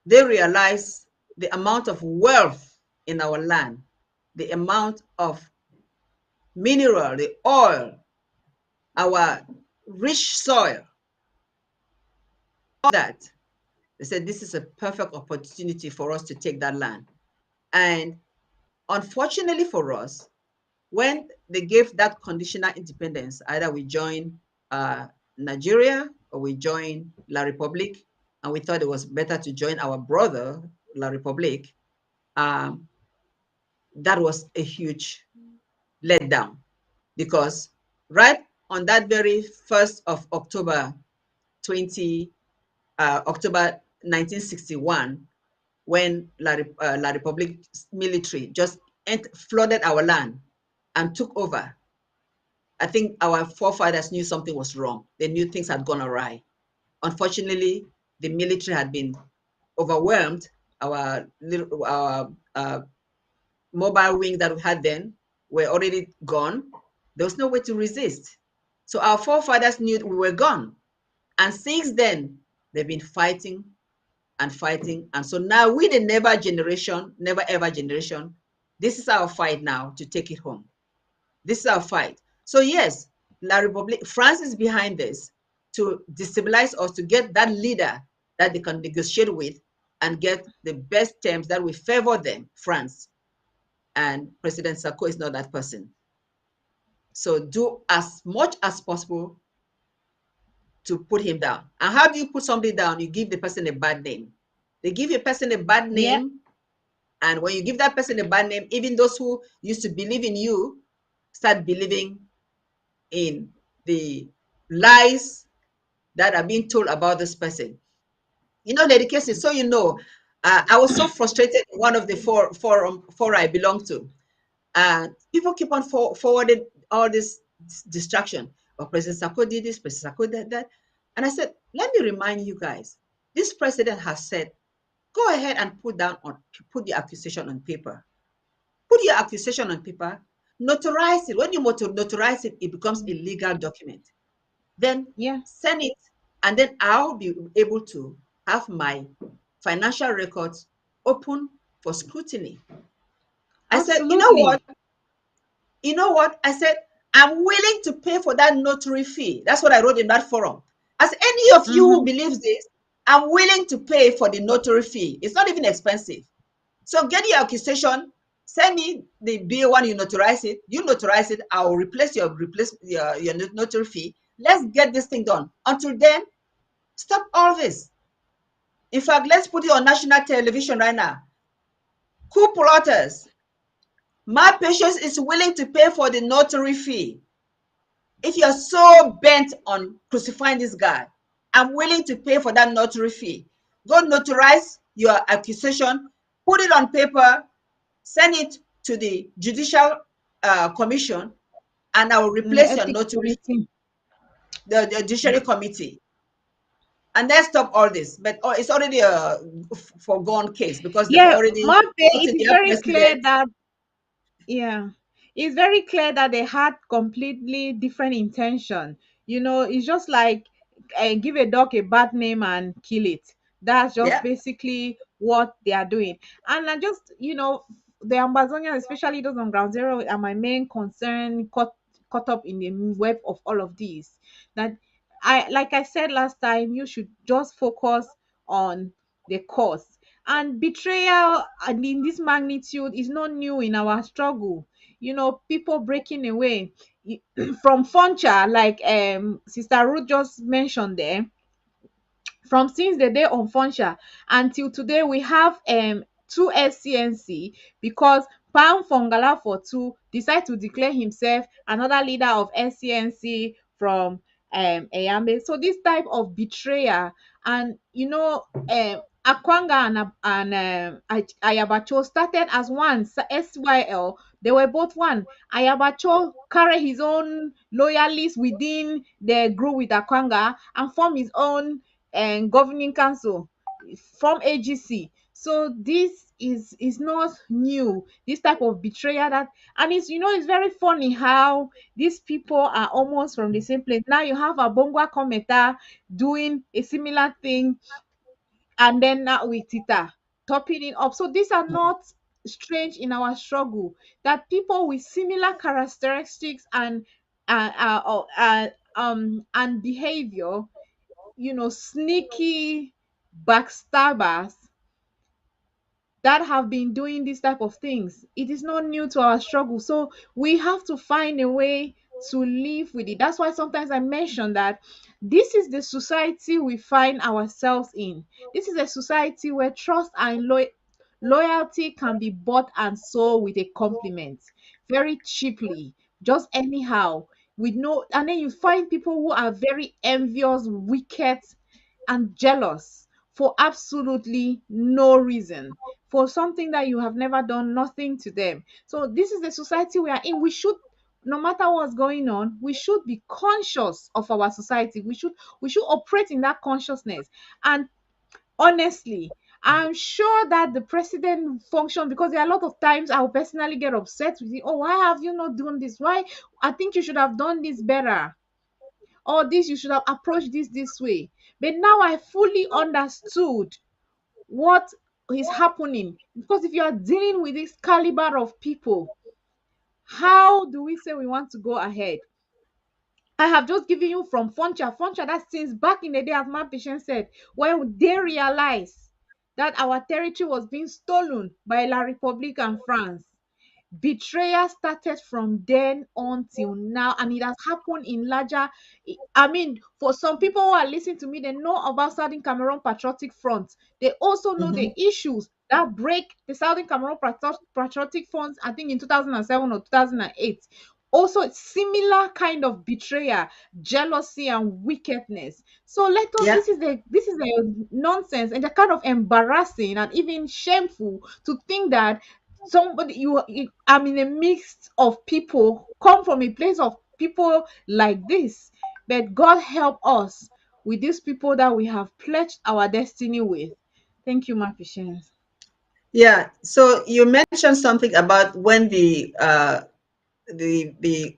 they realized the amount of wealth in our land, the amount of mineral, the oil, our rich soil, all that, they said this is a perfect opportunity for us to take that land. And unfortunately for us, when they gave that conditional independence, either we join Nigeria or we join La Republique, and we thought it was better to join our brother, La Republique, um, that was a huge letdown because right on that very 1st of October 20, October 1961, when La Republique military just flooded our land and took over, I think our forefathers knew something was wrong. They knew things had gone awry. Unfortunately, the military had been overwhelmed. Our mobile wing that we had then were already gone. There was no way to resist. So our forefathers knew we were gone. And since then, they've been fighting and fighting. And so now we, the never ever generation, this is our fight now to take it home. This is our fight. So yes, La Republique, France is behind this to destabilize us, to get that leader that they can negotiate with and get the best terms that will favor them, France. And President Sako is not that person. So do as much as possible to put him down. And how do you put somebody down? You give the person a bad name. They give a person a bad Yeah. name, and when you give that person a bad name, even those who used to believe in you start believing in the lies that are being told about this person. You know, Lady Casey, so you know, I was so frustrated in one of the four I belong to. People keep on forwarding all this distraction. Oh, President Sako did this, President Sako did that. And I said, let me remind you guys, this president has said, go ahead and put the accusation on paper. Put your accusation on paper, notarize it. When you notarize it, it becomes a legal document. Then Yeah. send it, and then I'll be able to have my financial records open for scrutiny. I said, you know what? Absolutely. You know what? I said, I'm willing to pay for that notary fee. That's what I wrote in that forum. As any of you who Mm-hmm. believes this, I'm willing to pay for the notary fee. It's not even expensive. So get your accusation, send me the bill when you notarize it. You notarize it, I'll replace your notary fee. Let's get this thing done. Until then, stop all this. In fact, let's put it on national television right now. Coup plotters, my patience is willing to pay for the notary fee. If you're so bent on crucifying this guy, I'm willing to pay for that notary fee. Go notarize your accusation, put it on paper, send it to the Judicial Commission, and I will The replace your ethics notary, committee. the Judiciary Committee. And let's stop all this. But it's already a foregone case because they've Yeah, already Marpe, gotten it is their very clear president. that, yeah, it's very clear that they had completely different intention. It's just like give a dog a bad name and kill it. That's just Yeah. basically what they are doing. And I just, the Amazonians, especially those on ground zero, are my main concern, caught up in the web of all of these. That like I said last time, you should just focus on the cause. And betrayal and in this magnitude is not new in our struggle. People breaking away from Funcha, like Sister Ruth just mentioned there. From since the day of Funsha until today, we have two SCNC because Pam Fongala for two decide to declare himself another leader of SCNC from Eyambe. So this type of betrayal, and Akwanga and Ayabacho started as one SYL. They were both one. Ayabacho carry his own loyalists within the group with Akwanga and form his own and governing council from AGC. So this is not new. This type of betrayal that, and it's, it's very funny how these people are almost from the same place. Now you have a Bongwa Cometa doing a similar thing, and then now with Tita topping it up. So these are not strange in our struggle, that people with similar characteristics and behavior, sneaky backstabbers that have been doing this type of things. It is not new to our struggle. So we have to find a way to live with it. That's why sometimes I mention that this is the society we find ourselves in. This is a society where trust and loyalty can be bought and sold with a compliment very cheaply, just anyhow, with no, and then you find people who are very envious, wicked, and jealous for absolutely no reason, for something that you have never done nothing to them. So this is the society we are in. We should, no matter what's going on, we should be conscious of our society. We should operate in that consciousness. And honestly, I'm sure that the president function, because there are a lot of times I'll personally get upset with you. Oh, why have you not done this? Why? I think you should have done this better, or this, you should have approached this way. But now I fully understood what is happening, because if you are dealing with this caliber of people, how do we say we want to go ahead? I have just given you from Foncha, that since back in the day, as my patient said, when they realized that our territory was being stolen by La République and France. Betrayal started from then on till now, and it has happened in larger. I mean, for some people who are listening to me, they know about Southern Cameroon Patriotic Front. They also know the Mhm. issues that break the Southern Cameroon Patriotic Front, I think in 2007 or 2008. Also similar kind of betrayal, jealousy, and wickedness. So let us, Yeah. this is a nonsense, and a kind of embarrassing and even shameful to think that somebody, I'm in a mix of people, come from a place of people like this. But God help us with these people that we have pledged our destiny with. Thank you, my patience. Yeah. So you mentioned something about when the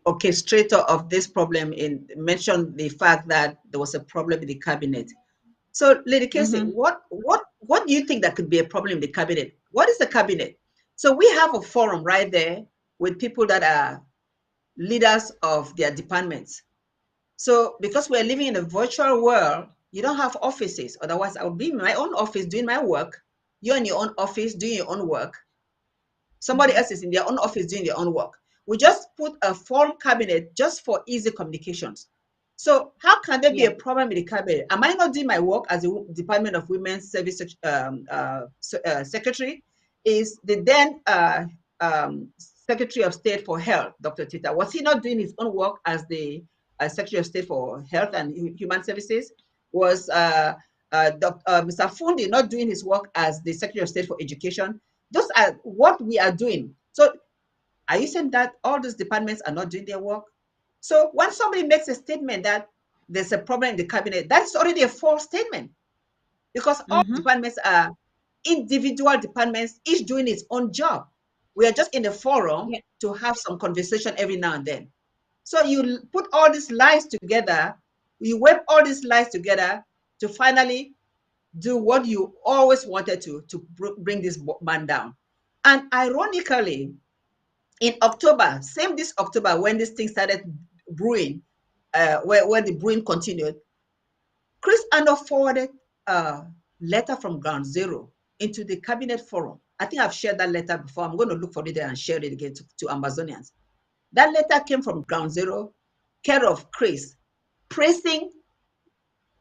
orchestrator of this problem in mentioned the fact that there was a problem in the cabinet. So, Lady Casey, Mm-hmm. what do you think that could be a problem in the cabinet? What is the cabinet? So we have a forum right there with people that are leaders of their departments. So because we're living in a virtual world, you don't have offices. Otherwise, I would be in my own office doing my work. You're in your own office doing your own work. Somebody Mm-hmm. else is in their own office doing their own work. We just put a forum cabinet just for easy communications. So how can there be Yeah. a problem in the cabinet? Am I not doing my work as the Department of Women's Service Secretary? Is the then Secretary of State for Health, Dr. Tita, was he not doing his own work as the Secretary of State for Health and Human Services? Was Mr. Fundi not doing his work as the Secretary of State for Education? Those are what we are doing. So are you saying that all those departments are not doing their work? So when somebody makes a statement that there's a problem in the cabinet, that's already a false statement, because all Mm-hmm. departments are individual departments, each doing its own job. We are just in the forum Yeah. to have some conversation every now and then. So you put all these lies together, you web all these lies together to finally do what you always wanted to bring this man down. And ironically, in October, same this October, when this thing started brewing, where the brewing continued, Chris Anno forwarded a letter from Ground Zero into the cabinet forum. I think I've shared that letter before. I'm going to look for it and share it again to Amazonians. That letter came from Ground Zero, care of Chris, praising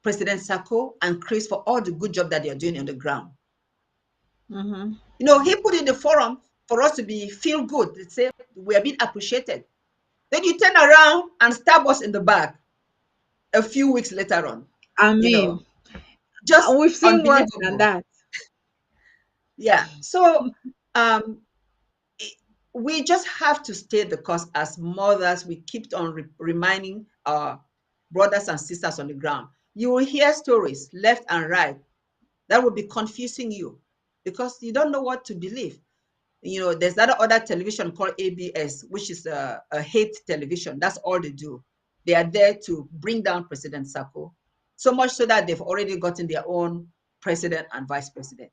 President Sako and Chris for all the good job that they are doing on the ground. Mm-hmm. He put in the forum for us to be feel good, to say we are being appreciated. Then you turn around and stab us in the back a few weeks later on. I You mean, know, just we've seen worse than unbelievable. that. Yeah. So um, we just have to stay the course as mothers. We keep on reminding our brothers and sisters on the ground. You will hear stories left and right that will be confusing you, because you don't know what to believe. You know, there's that other television called ABS, which is a hate television. That's all they do. They are there to bring down President Sako, so much so that they've already gotten their own president and vice president.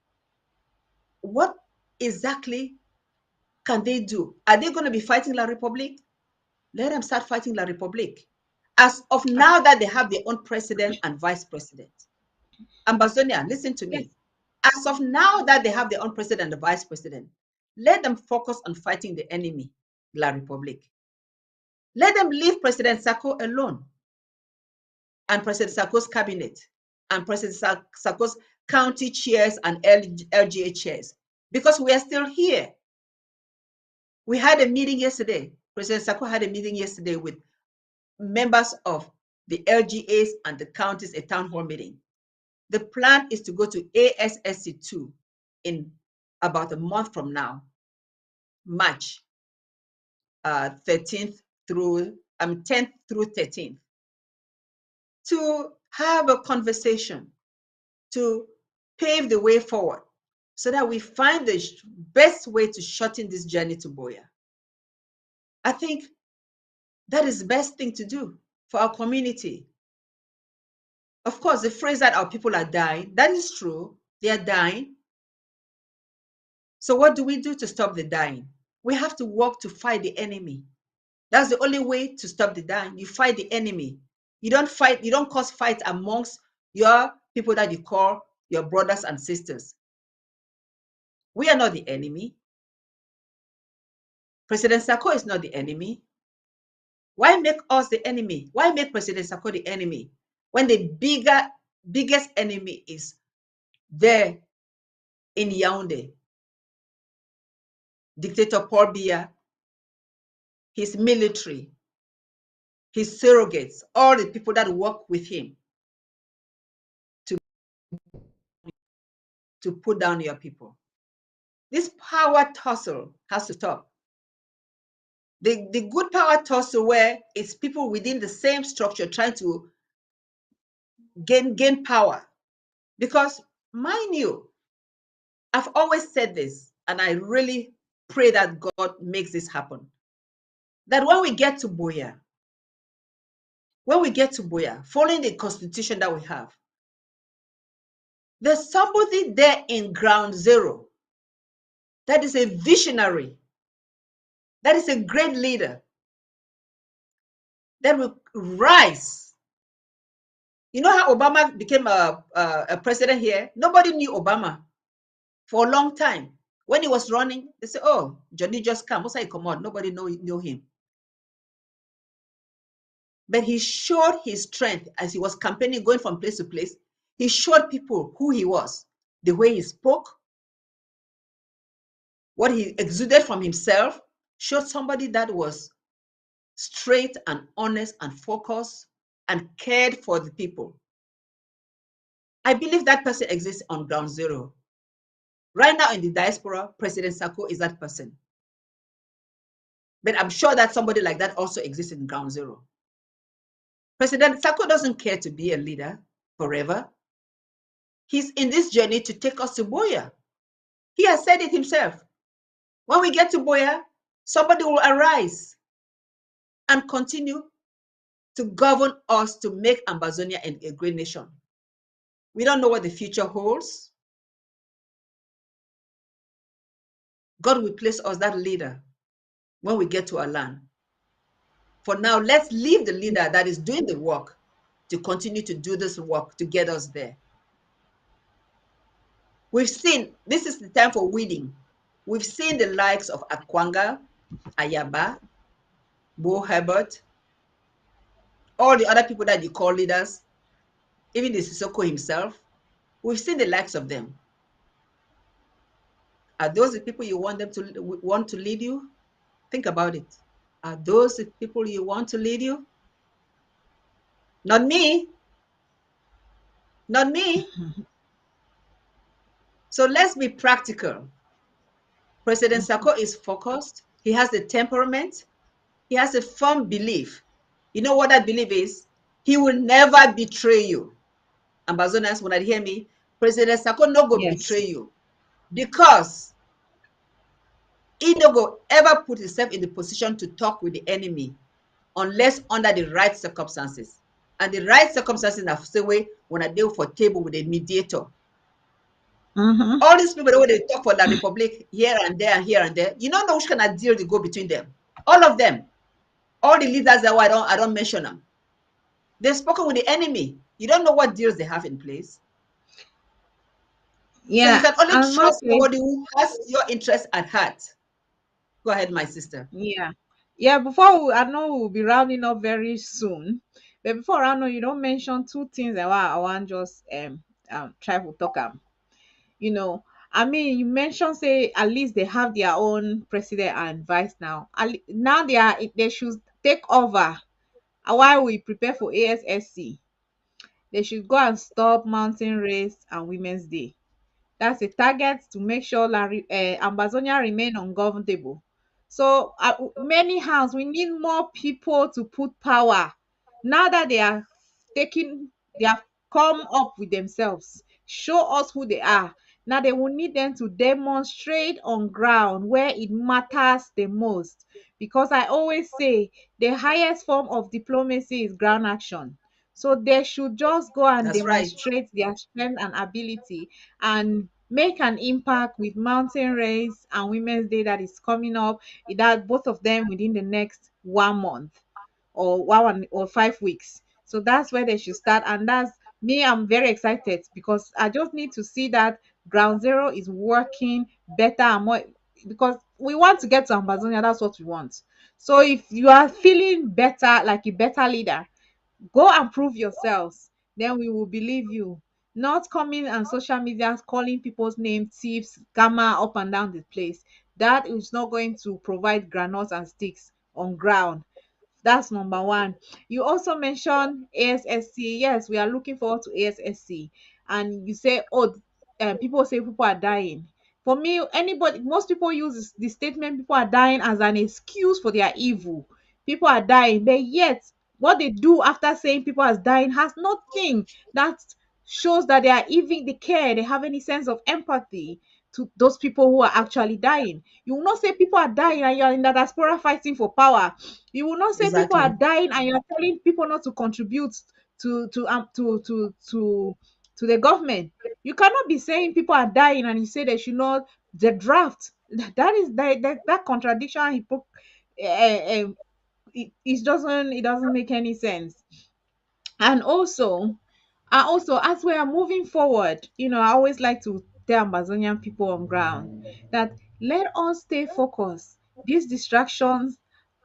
What exactly can they do? Are they going to be fighting La Republique? Let them start fighting La Republique. As of now that they have their own president and vice president. Ambazonia, listen to Yes. me. As of now that they have their own president and vice president, let them focus on fighting the enemy, La Republique. Let them leave President Sako alone and President Sako's cabinet and President Sako's county chairs and LGA chairs, because we are still here. We had a meeting yesterday. President Sako had a meeting yesterday with members of the LGAs and the counties, a town hall meeting. The plan is to go to ASSC2 in about a month from now, March 13th through 10th through 13th, to have a conversation, to pave the way forward so that we find the best way to shorten this journey to Buea. I think that is the best thing to do for our community. Of course, the phrase that our people are dying, that is true. They are dying. So what do we do to stop the dying? We have to work to fight the enemy. That's the only way to stop the dying. You fight the enemy. You don't fight, you don't cause fight amongst your people that you call your brothers and sisters. We are not the enemy. President Sako is not the enemy. Why make us the enemy? Why make President Sako the enemy when the biggest enemy is there in Yaoundé? Dictator Paul Biya, his military, his surrogates, all the people that work with him to put down your people. This power tussle has to stop. The good power tussle where it's people within the same structure trying to gain power. Because mind you, I've always said this, and I really pray that God makes this happen. That when we get to Buea, following the constitution that we have, there's somebody there in ground zero that is a visionary, that is a great leader, that will rise. You know how Obama became a president here? Nobody knew Obama for a long time. When he was running, they said, oh, Johnny just come. What's that come on? Nobody knew him. But he showed his strength as he was campaigning, going from place to place. He showed people who he was, the way he spoke, what he exuded from himself, showed somebody that was straight and honest and focused and cared for the people. I believe that person exists on ground zero. Right now in the diaspora, President Sako is that person. But I'm sure that somebody like that also exists in ground zero. President Sako doesn't care to be a leader forever. He's in this journey to take us to Buea. He has said it himself. When we get to Buea, somebody will arise and continue to govern us to make Ambazonia a great nation. We don't know what the future holds. God will place us that leader when we get to our land. For now, let's leave the leader that is doing the work to continue to do this work to get us there. We've seen, this is the time for weeding. We've seen the likes of Akwanga, Ayaba, Bo Herbert, all the other people that you call leaders, even the Sissoko himself. We've seen the likes of them. Are those the people you want to lead you? Think about it. Are those the people you want to lead you? Not me. Not me. So let's be practical. President Sako is focused. He has the temperament. He has a firm belief. You know what that belief is? He will never betray you. Ambazonas, when I hear me, President Sako no go Yes. betray you. because he no go ever put himself in the position to talk with the enemy unless under the right circumstances. And the right circumstances na say way when I deal for table with a mediator. Mm-hmm. All these people wey dey talk for the republic here and there and here and there, you don't know which kind of deal dey go between them. All of them, all the leaders that I don't mention them. They've spoken with the enemy. You don't know what deals they have in place. So you Yeah, can only I must trust say, somebody who has your interest at heart. Go ahead, my sister. yeah. Yeah, before I know we'll be rounding up very soon. But before I know, you don't mention two things that I want just try to talk you know I mean, you mentioned say at least they have their own president and vice now. Now they should take over. While we prepare for ASSC, they should go and stop mountain race and women's day. That's a target to make sure Ambazonia remain ungovernable. So many hands, we need more people to put power. Now that they have come up with themselves, show us who they are. Now they will need them to demonstrate on ground where it matters the most. Because I always say the highest form of diplomacy is ground action. So they should just go and That's right. demonstrate their strength and ability and make an impact with mountain race and women's day that is coming up, that both of them within the next 1 month or 5 weeks. So that's where they should start. And that's me, I'm very excited because I just need to see that ground zero is working better and more, because we want to get to Amazonia. That's what we want. So if you are feeling better, like a better leader, go and prove yourselves, then we will believe you. Not coming on social media calling people's name thieves, gamma up and down the place. That is not going to provide granules and sticks on ground. That's number one. You also mentioned ASSC. Yes, we are looking forward to ASSC. And you say, oh, people say people are dying. For me, most people use the statement people are dying as an excuse for their evil. People are dying, but yet what they do after saying people are dying has nothing that shows that they are even they care, they have any sense of empathy to those people who are actually dying. You will not say people are dying and you're in the diaspora fighting for power. You will not say people are Exactly. dying and you're telling people not to contribute to to um to to to to the government. You cannot be saying people are dying and you say they should not the draft. That contradiction. It doesn't make any sense. And also, as we are moving forward, I always like to tell Amazonian people on ground that let us stay focused. These distractions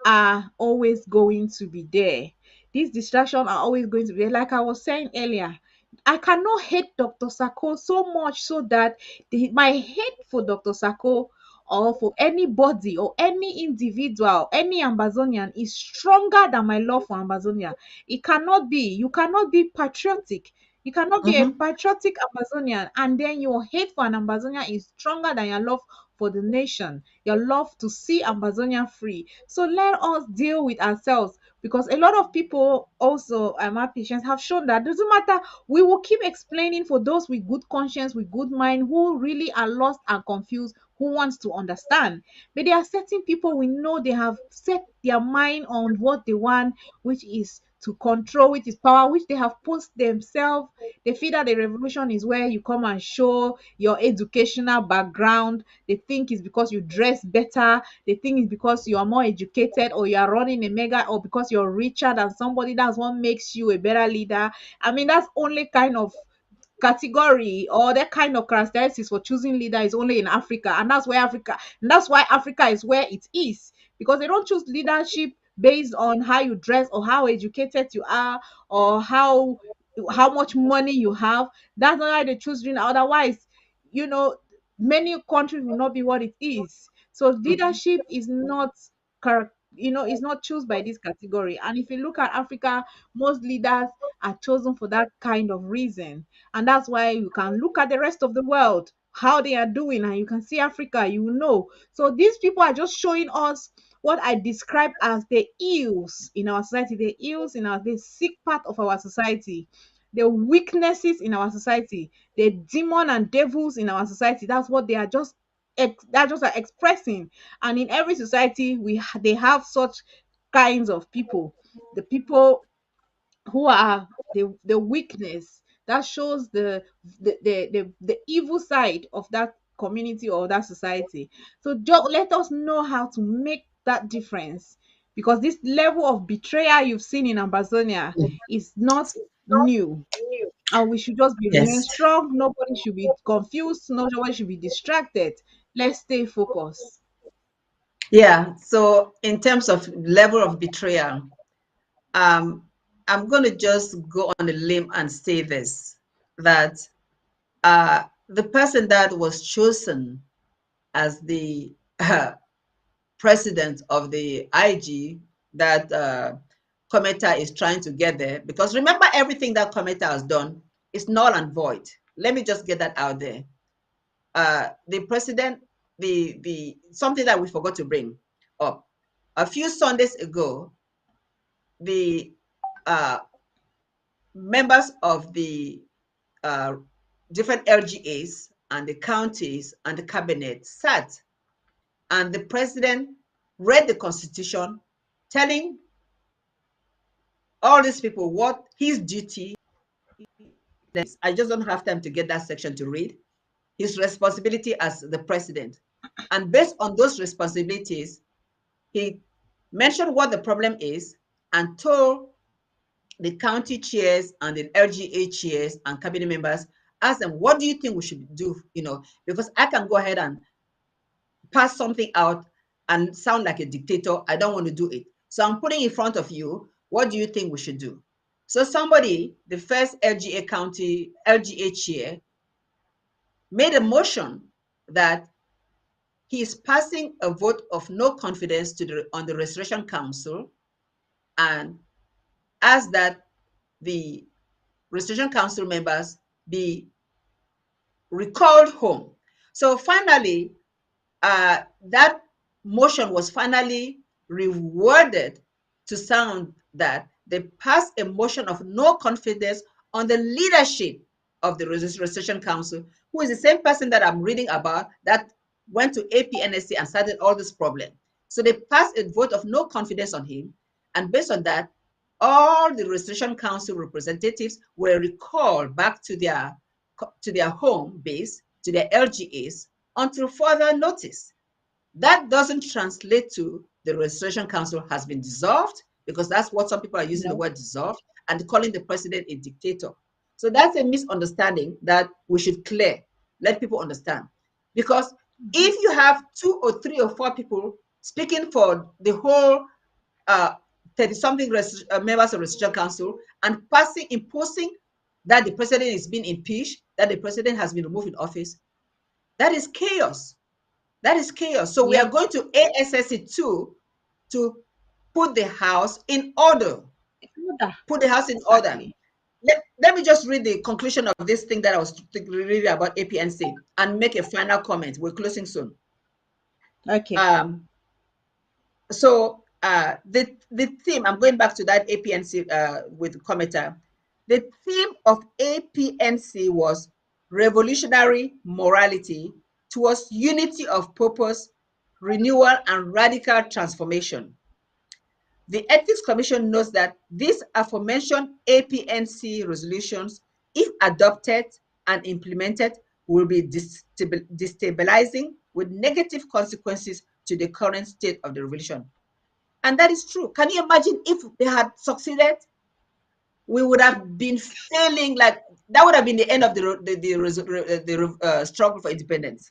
are always going to be there. These distractions are always going to be there. Like I was saying earlier, I cannot hate Dr. Sako so much so that my hate for Dr. Sako or for anybody or any individual, any Amazonian is stronger than my love for Amazonia. It cannot be. You cannot be patriotic. You cannot be a Mm-hmm. patriotic Amazonian and then your hate for an Amazonian is stronger than your love for the nation, your love to see Amazonia free. So let us deal with ourselves because a lot of people also, my patients, have shown that doesn't matter. We will keep explaining for those with good conscience, with good mind, who really are lost and confused, who wants to understand. But there are certain people we know they have set their mind on what they want, which is to control, which is power, which they have posed themselves. They feel that the revolution is where you come and show your educational background. They think it's because you dress better. They think it's because you are more educated or you are running a mega or because you're richer than somebody. That's what makes you a better leader. I mean, that's only kind of category or that kind of characteristics for choosing leader is only in Africa, and that's why Africa is where it is, because they don't choose leadership based on how you dress or how educated you are or how much money you have. That's not why they choose leader. Otherwise, you know, many countries will not be what it is. So Mm-hmm. leadership is not is not chosen by this category. And if you look at Africa, most leaders are chosen for that kind of reason. And that's why you can look at the rest of the world, how they are doing, and you can see Africa, you will know. So these people are just showing us what I describe as the ills in our society, the ills in the sick part of our society. the weaknesses in our society, the demon and devils in our society. That's what they are just they're just like expressing. And in every society, they have such kinds of people. The people who are the weakness that shows the evil side of that community or that society. So just let us know how to make that difference, because this level of betrayal you've seen in Amazonia is not new, and we should just be remain Yes. strong. Nobody should be confused, nobody should be distracted. Let's stay focused. Yeah. So in terms of level of betrayal, um, I'm going to just go on a limb and say this, that the person that was chosen as the president of the IG that Cometa is trying to get there, because remember, everything that Cometa has done is null and void. Let me just get that out there. The president, the something that we forgot to bring up a few Sundays ago, the uh, members of the uh, different LGAs and the counties and the cabinet sat, and the president read the constitution, telling all these people what his duty is. I just don't have time to get that section to read. His responsibility as the president. And based on those responsibilities, he mentioned what the problem is and told the county chairs and the LGA chairs and cabinet members, ask them, what do you think we should do? Because I can go ahead and pass something out and sound like a dictator. I don't want to do it. So I'm putting in front of you, what do you think we should do? So somebody, the first LGA county, LGA chair, made a motion that he is passing a vote of no confidence on the Restoration Council, and asked that the Restoration Council members be recalled home. So finally, that motion was finally reworded to sound that they passed a motion of no confidence on the leadership of the Restoration Council, who is the same person that I'm reading about that went to APNSC and started all this problem. So they passed a vote of no confidence on him, and based on that, all the Restoration Council representatives were recalled back to their home base, to their LGAs, until further notice. That doesn't translate to the Restoration Council has been dissolved, because that's what some people are using the No. word dissolved and calling the president a dictator. So that's a misunderstanding that we should clear, let people understand. Because if you have 2 or 3 or 4 people speaking for the whole 30 something members of Restoration Council and imposing that the president is being impeached, that the president has been removed in office, that is chaos. That is chaos. So we are Yep. going to ASSC 2 to put the house in order. Order. Put the house in order. Exactly. Let me just read the conclusion of this thing that I was reading about APNC and make a final comment. We're closing soon. Okay. The theme, I'm going back to that APNC with Cometa. The theme of APNC was revolutionary morality towards unity of purpose, renewal, and radical transformation. The Ethics Commission notes that these aforementioned APNC resolutions, if adopted and implemented, will be destabilizing with negative consequences to the current state of the revolution. And that is true. Can you imagine if they had succeeded? We would have been failing, like that would have been the end of the struggle for independence.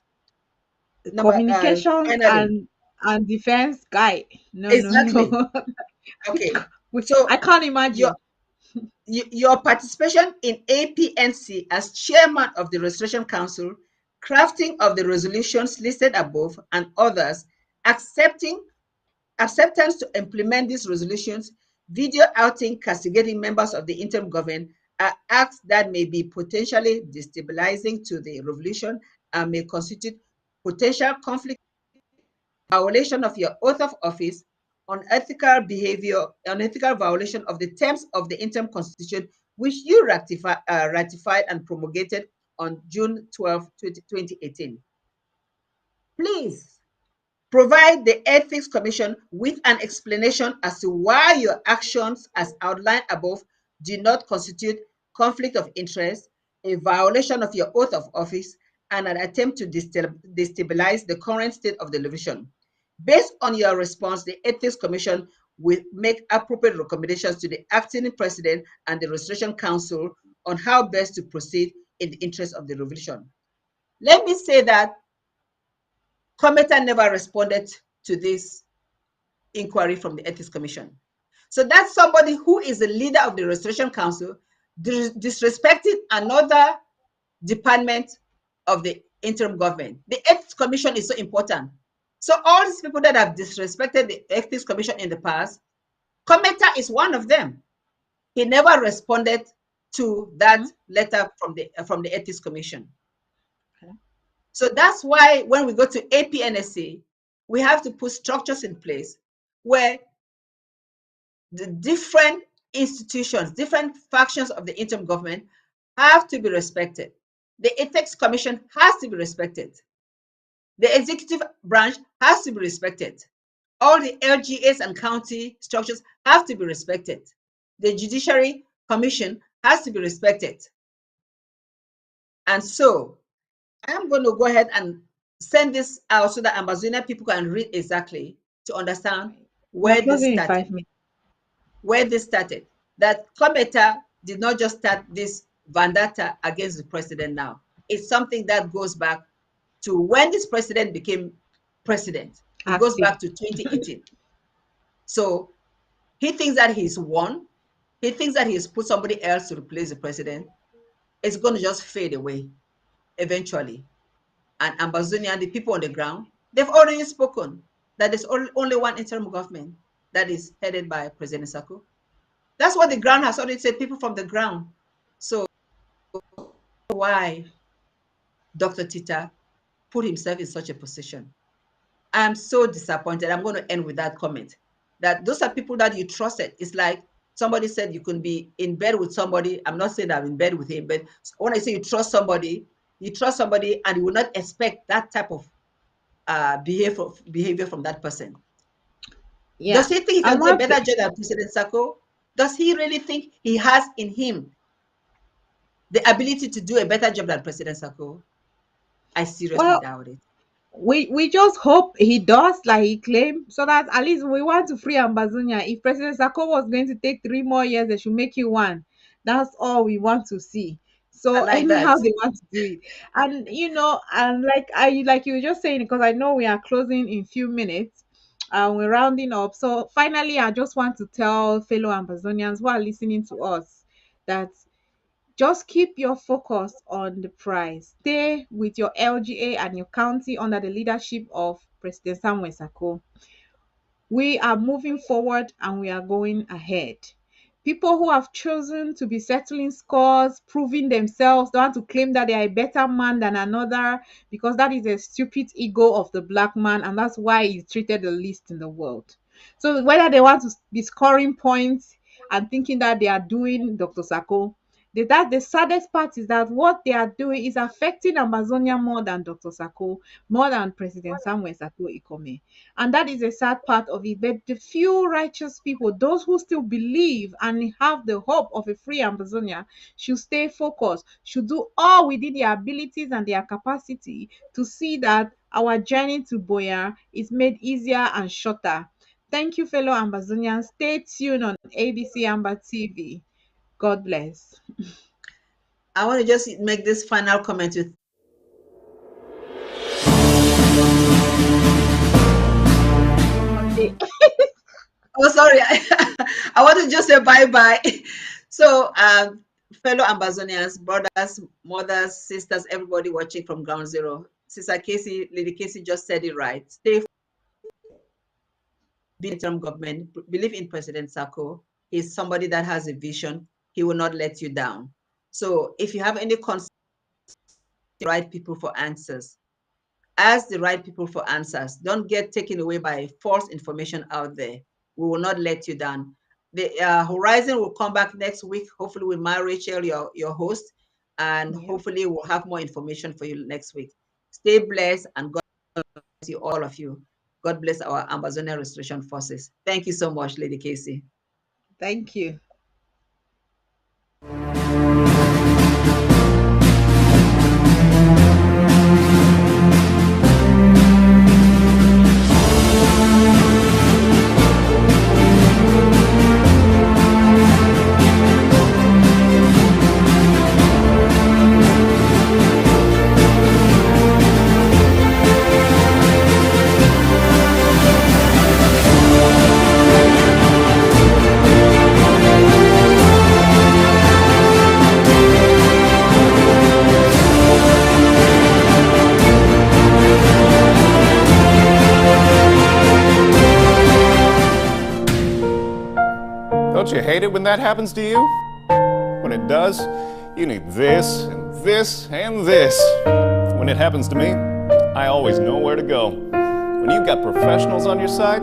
Communications Finally, and defense guy. No, no, exactly. no. Okay, so I can't your imagine. your participation in APNC as chairman of the Restoration Council, crafting of the resolutions listed above and others, acceptance to implement these resolutions, video outing castigating members of the interim government are acts that may be potentially destabilizing to the revolution and may constitute potential conflict, violation of your oath of office, unethical behavior, unethical violation of the terms of the interim constitution which you ratified and promulgated on June 12, 2018. Please provide the Ethics Commission with an explanation as to why your actions as outlined above do not constitute conflict of interest, a violation of your oath of office, and an attempt to destabilize the current state of the division. Based on your response, the Ethics Commission will make appropriate recommendations to the acting president and the Restoration Council on how best to proceed in the interest of the revolution. Let me say that Commeter never responded to this inquiry from the Ethics Commission. So that's somebody who is the leader of the Restoration Council disrespecting another department of the interim government. The Ethics Commission is so important. So all these people that have disrespected the Ethics Commission in the past, Commeter is one of them. He never responded to that letter from the Ethics Commission. Okay. So that's why when we go to APNSA, we have to put structures in place where the different institutions, different factions of the interim government have to be respected. The Ethics Commission has to be respected. The executive branch has to be respected. All the LGAs and county structures have to be respected. The Judiciary Commission has to be respected. And so I'm going to go ahead and send this out so that Amazonian people can read exactly to understand where this closing in started. 5 minutes. Where this started. That Commeter did not just start this vendetta against the president now. It's something that goes back to when this president became president. It goes back to 2018. So he thinks that he's won. He thinks that he's put somebody else to replace the president. It's going to just fade away eventually. And Ambazonian, the people on the ground, they've already spoken that there's only one interim government that is headed by President Sako. That's what the ground has already said, people from the ground. So why Dr. Tita put himself in such a position? I'm so disappointed. I'm going to end with that comment, that those are people that you trusted. It's like somebody said you can be in bed with somebody. I'm not saying I'm in bed with him, but when I say you trust somebody and you will not expect that type of behavior from that person. Yeah. Does he think he can do a better job than President Sako? Does he really think he has in him the ability to do a better job than President Sako? I seriously doubt it. We just hope he does like he claimed, so that at least we want to free Ambazonia. If President Sako was going to take 3 more years, they should make you one. That's all we want to see. So like anyhow that. they want to do it. And and like you were just saying, because I know we are closing in few minutes and we're rounding up. So finally I just want to tell fellow Ambazonians who are listening to us that just keep your focus on the prize. Stay with your LGA and your county under the leadership of President Samuel Sako. We are moving forward and we are going ahead. People who have chosen to be settling scores, proving themselves, don't want to claim that they are a better man than another, because that is a stupid ego of the black man, and that's why he's treated the least in the world. So whether they want to be scoring points and thinking that they are doing Dr. Sako, the saddest part is that what they are doing is affecting Amazonia more than Dr. Sako, more than President Samuel Sako Ikome. And that is a sad part of it. But the few righteous people, those who still believe and have the hope of a free Amazonia, should stay focused, should do all within their abilities and their capacity to see that our journey to Boya is made easier and shorter. Thank you, fellow Ambazonians. Stay tuned on ABC Amber TV. God bless. I want to just make this final comment with oh sorry I want to just say bye-bye. So fellow Ambazonians, brothers, mothers, sisters, everybody watching from Ground Zero, Sister Casey, Lady Casey just said it right. Stay interim government, believe in President Sako. He's somebody that has a vision. He will not let you down. So if you have any concerns, the right people for answers. Ask the right people for answers. Don't get taken away by false information out there. We will not let you down. The Horizon will come back next week, hopefully with my Rachel, your host, and Yeah. hopefully we'll have more information for you next week. Stay blessed, and God bless you, all of you. God bless our Amazonian Restoration Forces. Thank you so much, Lady Casey. Thank you. Don't you hate it when that happens to you? When it does, you need this and this and this. When it happens to me, I always know where to go. When you've got professionals on your side,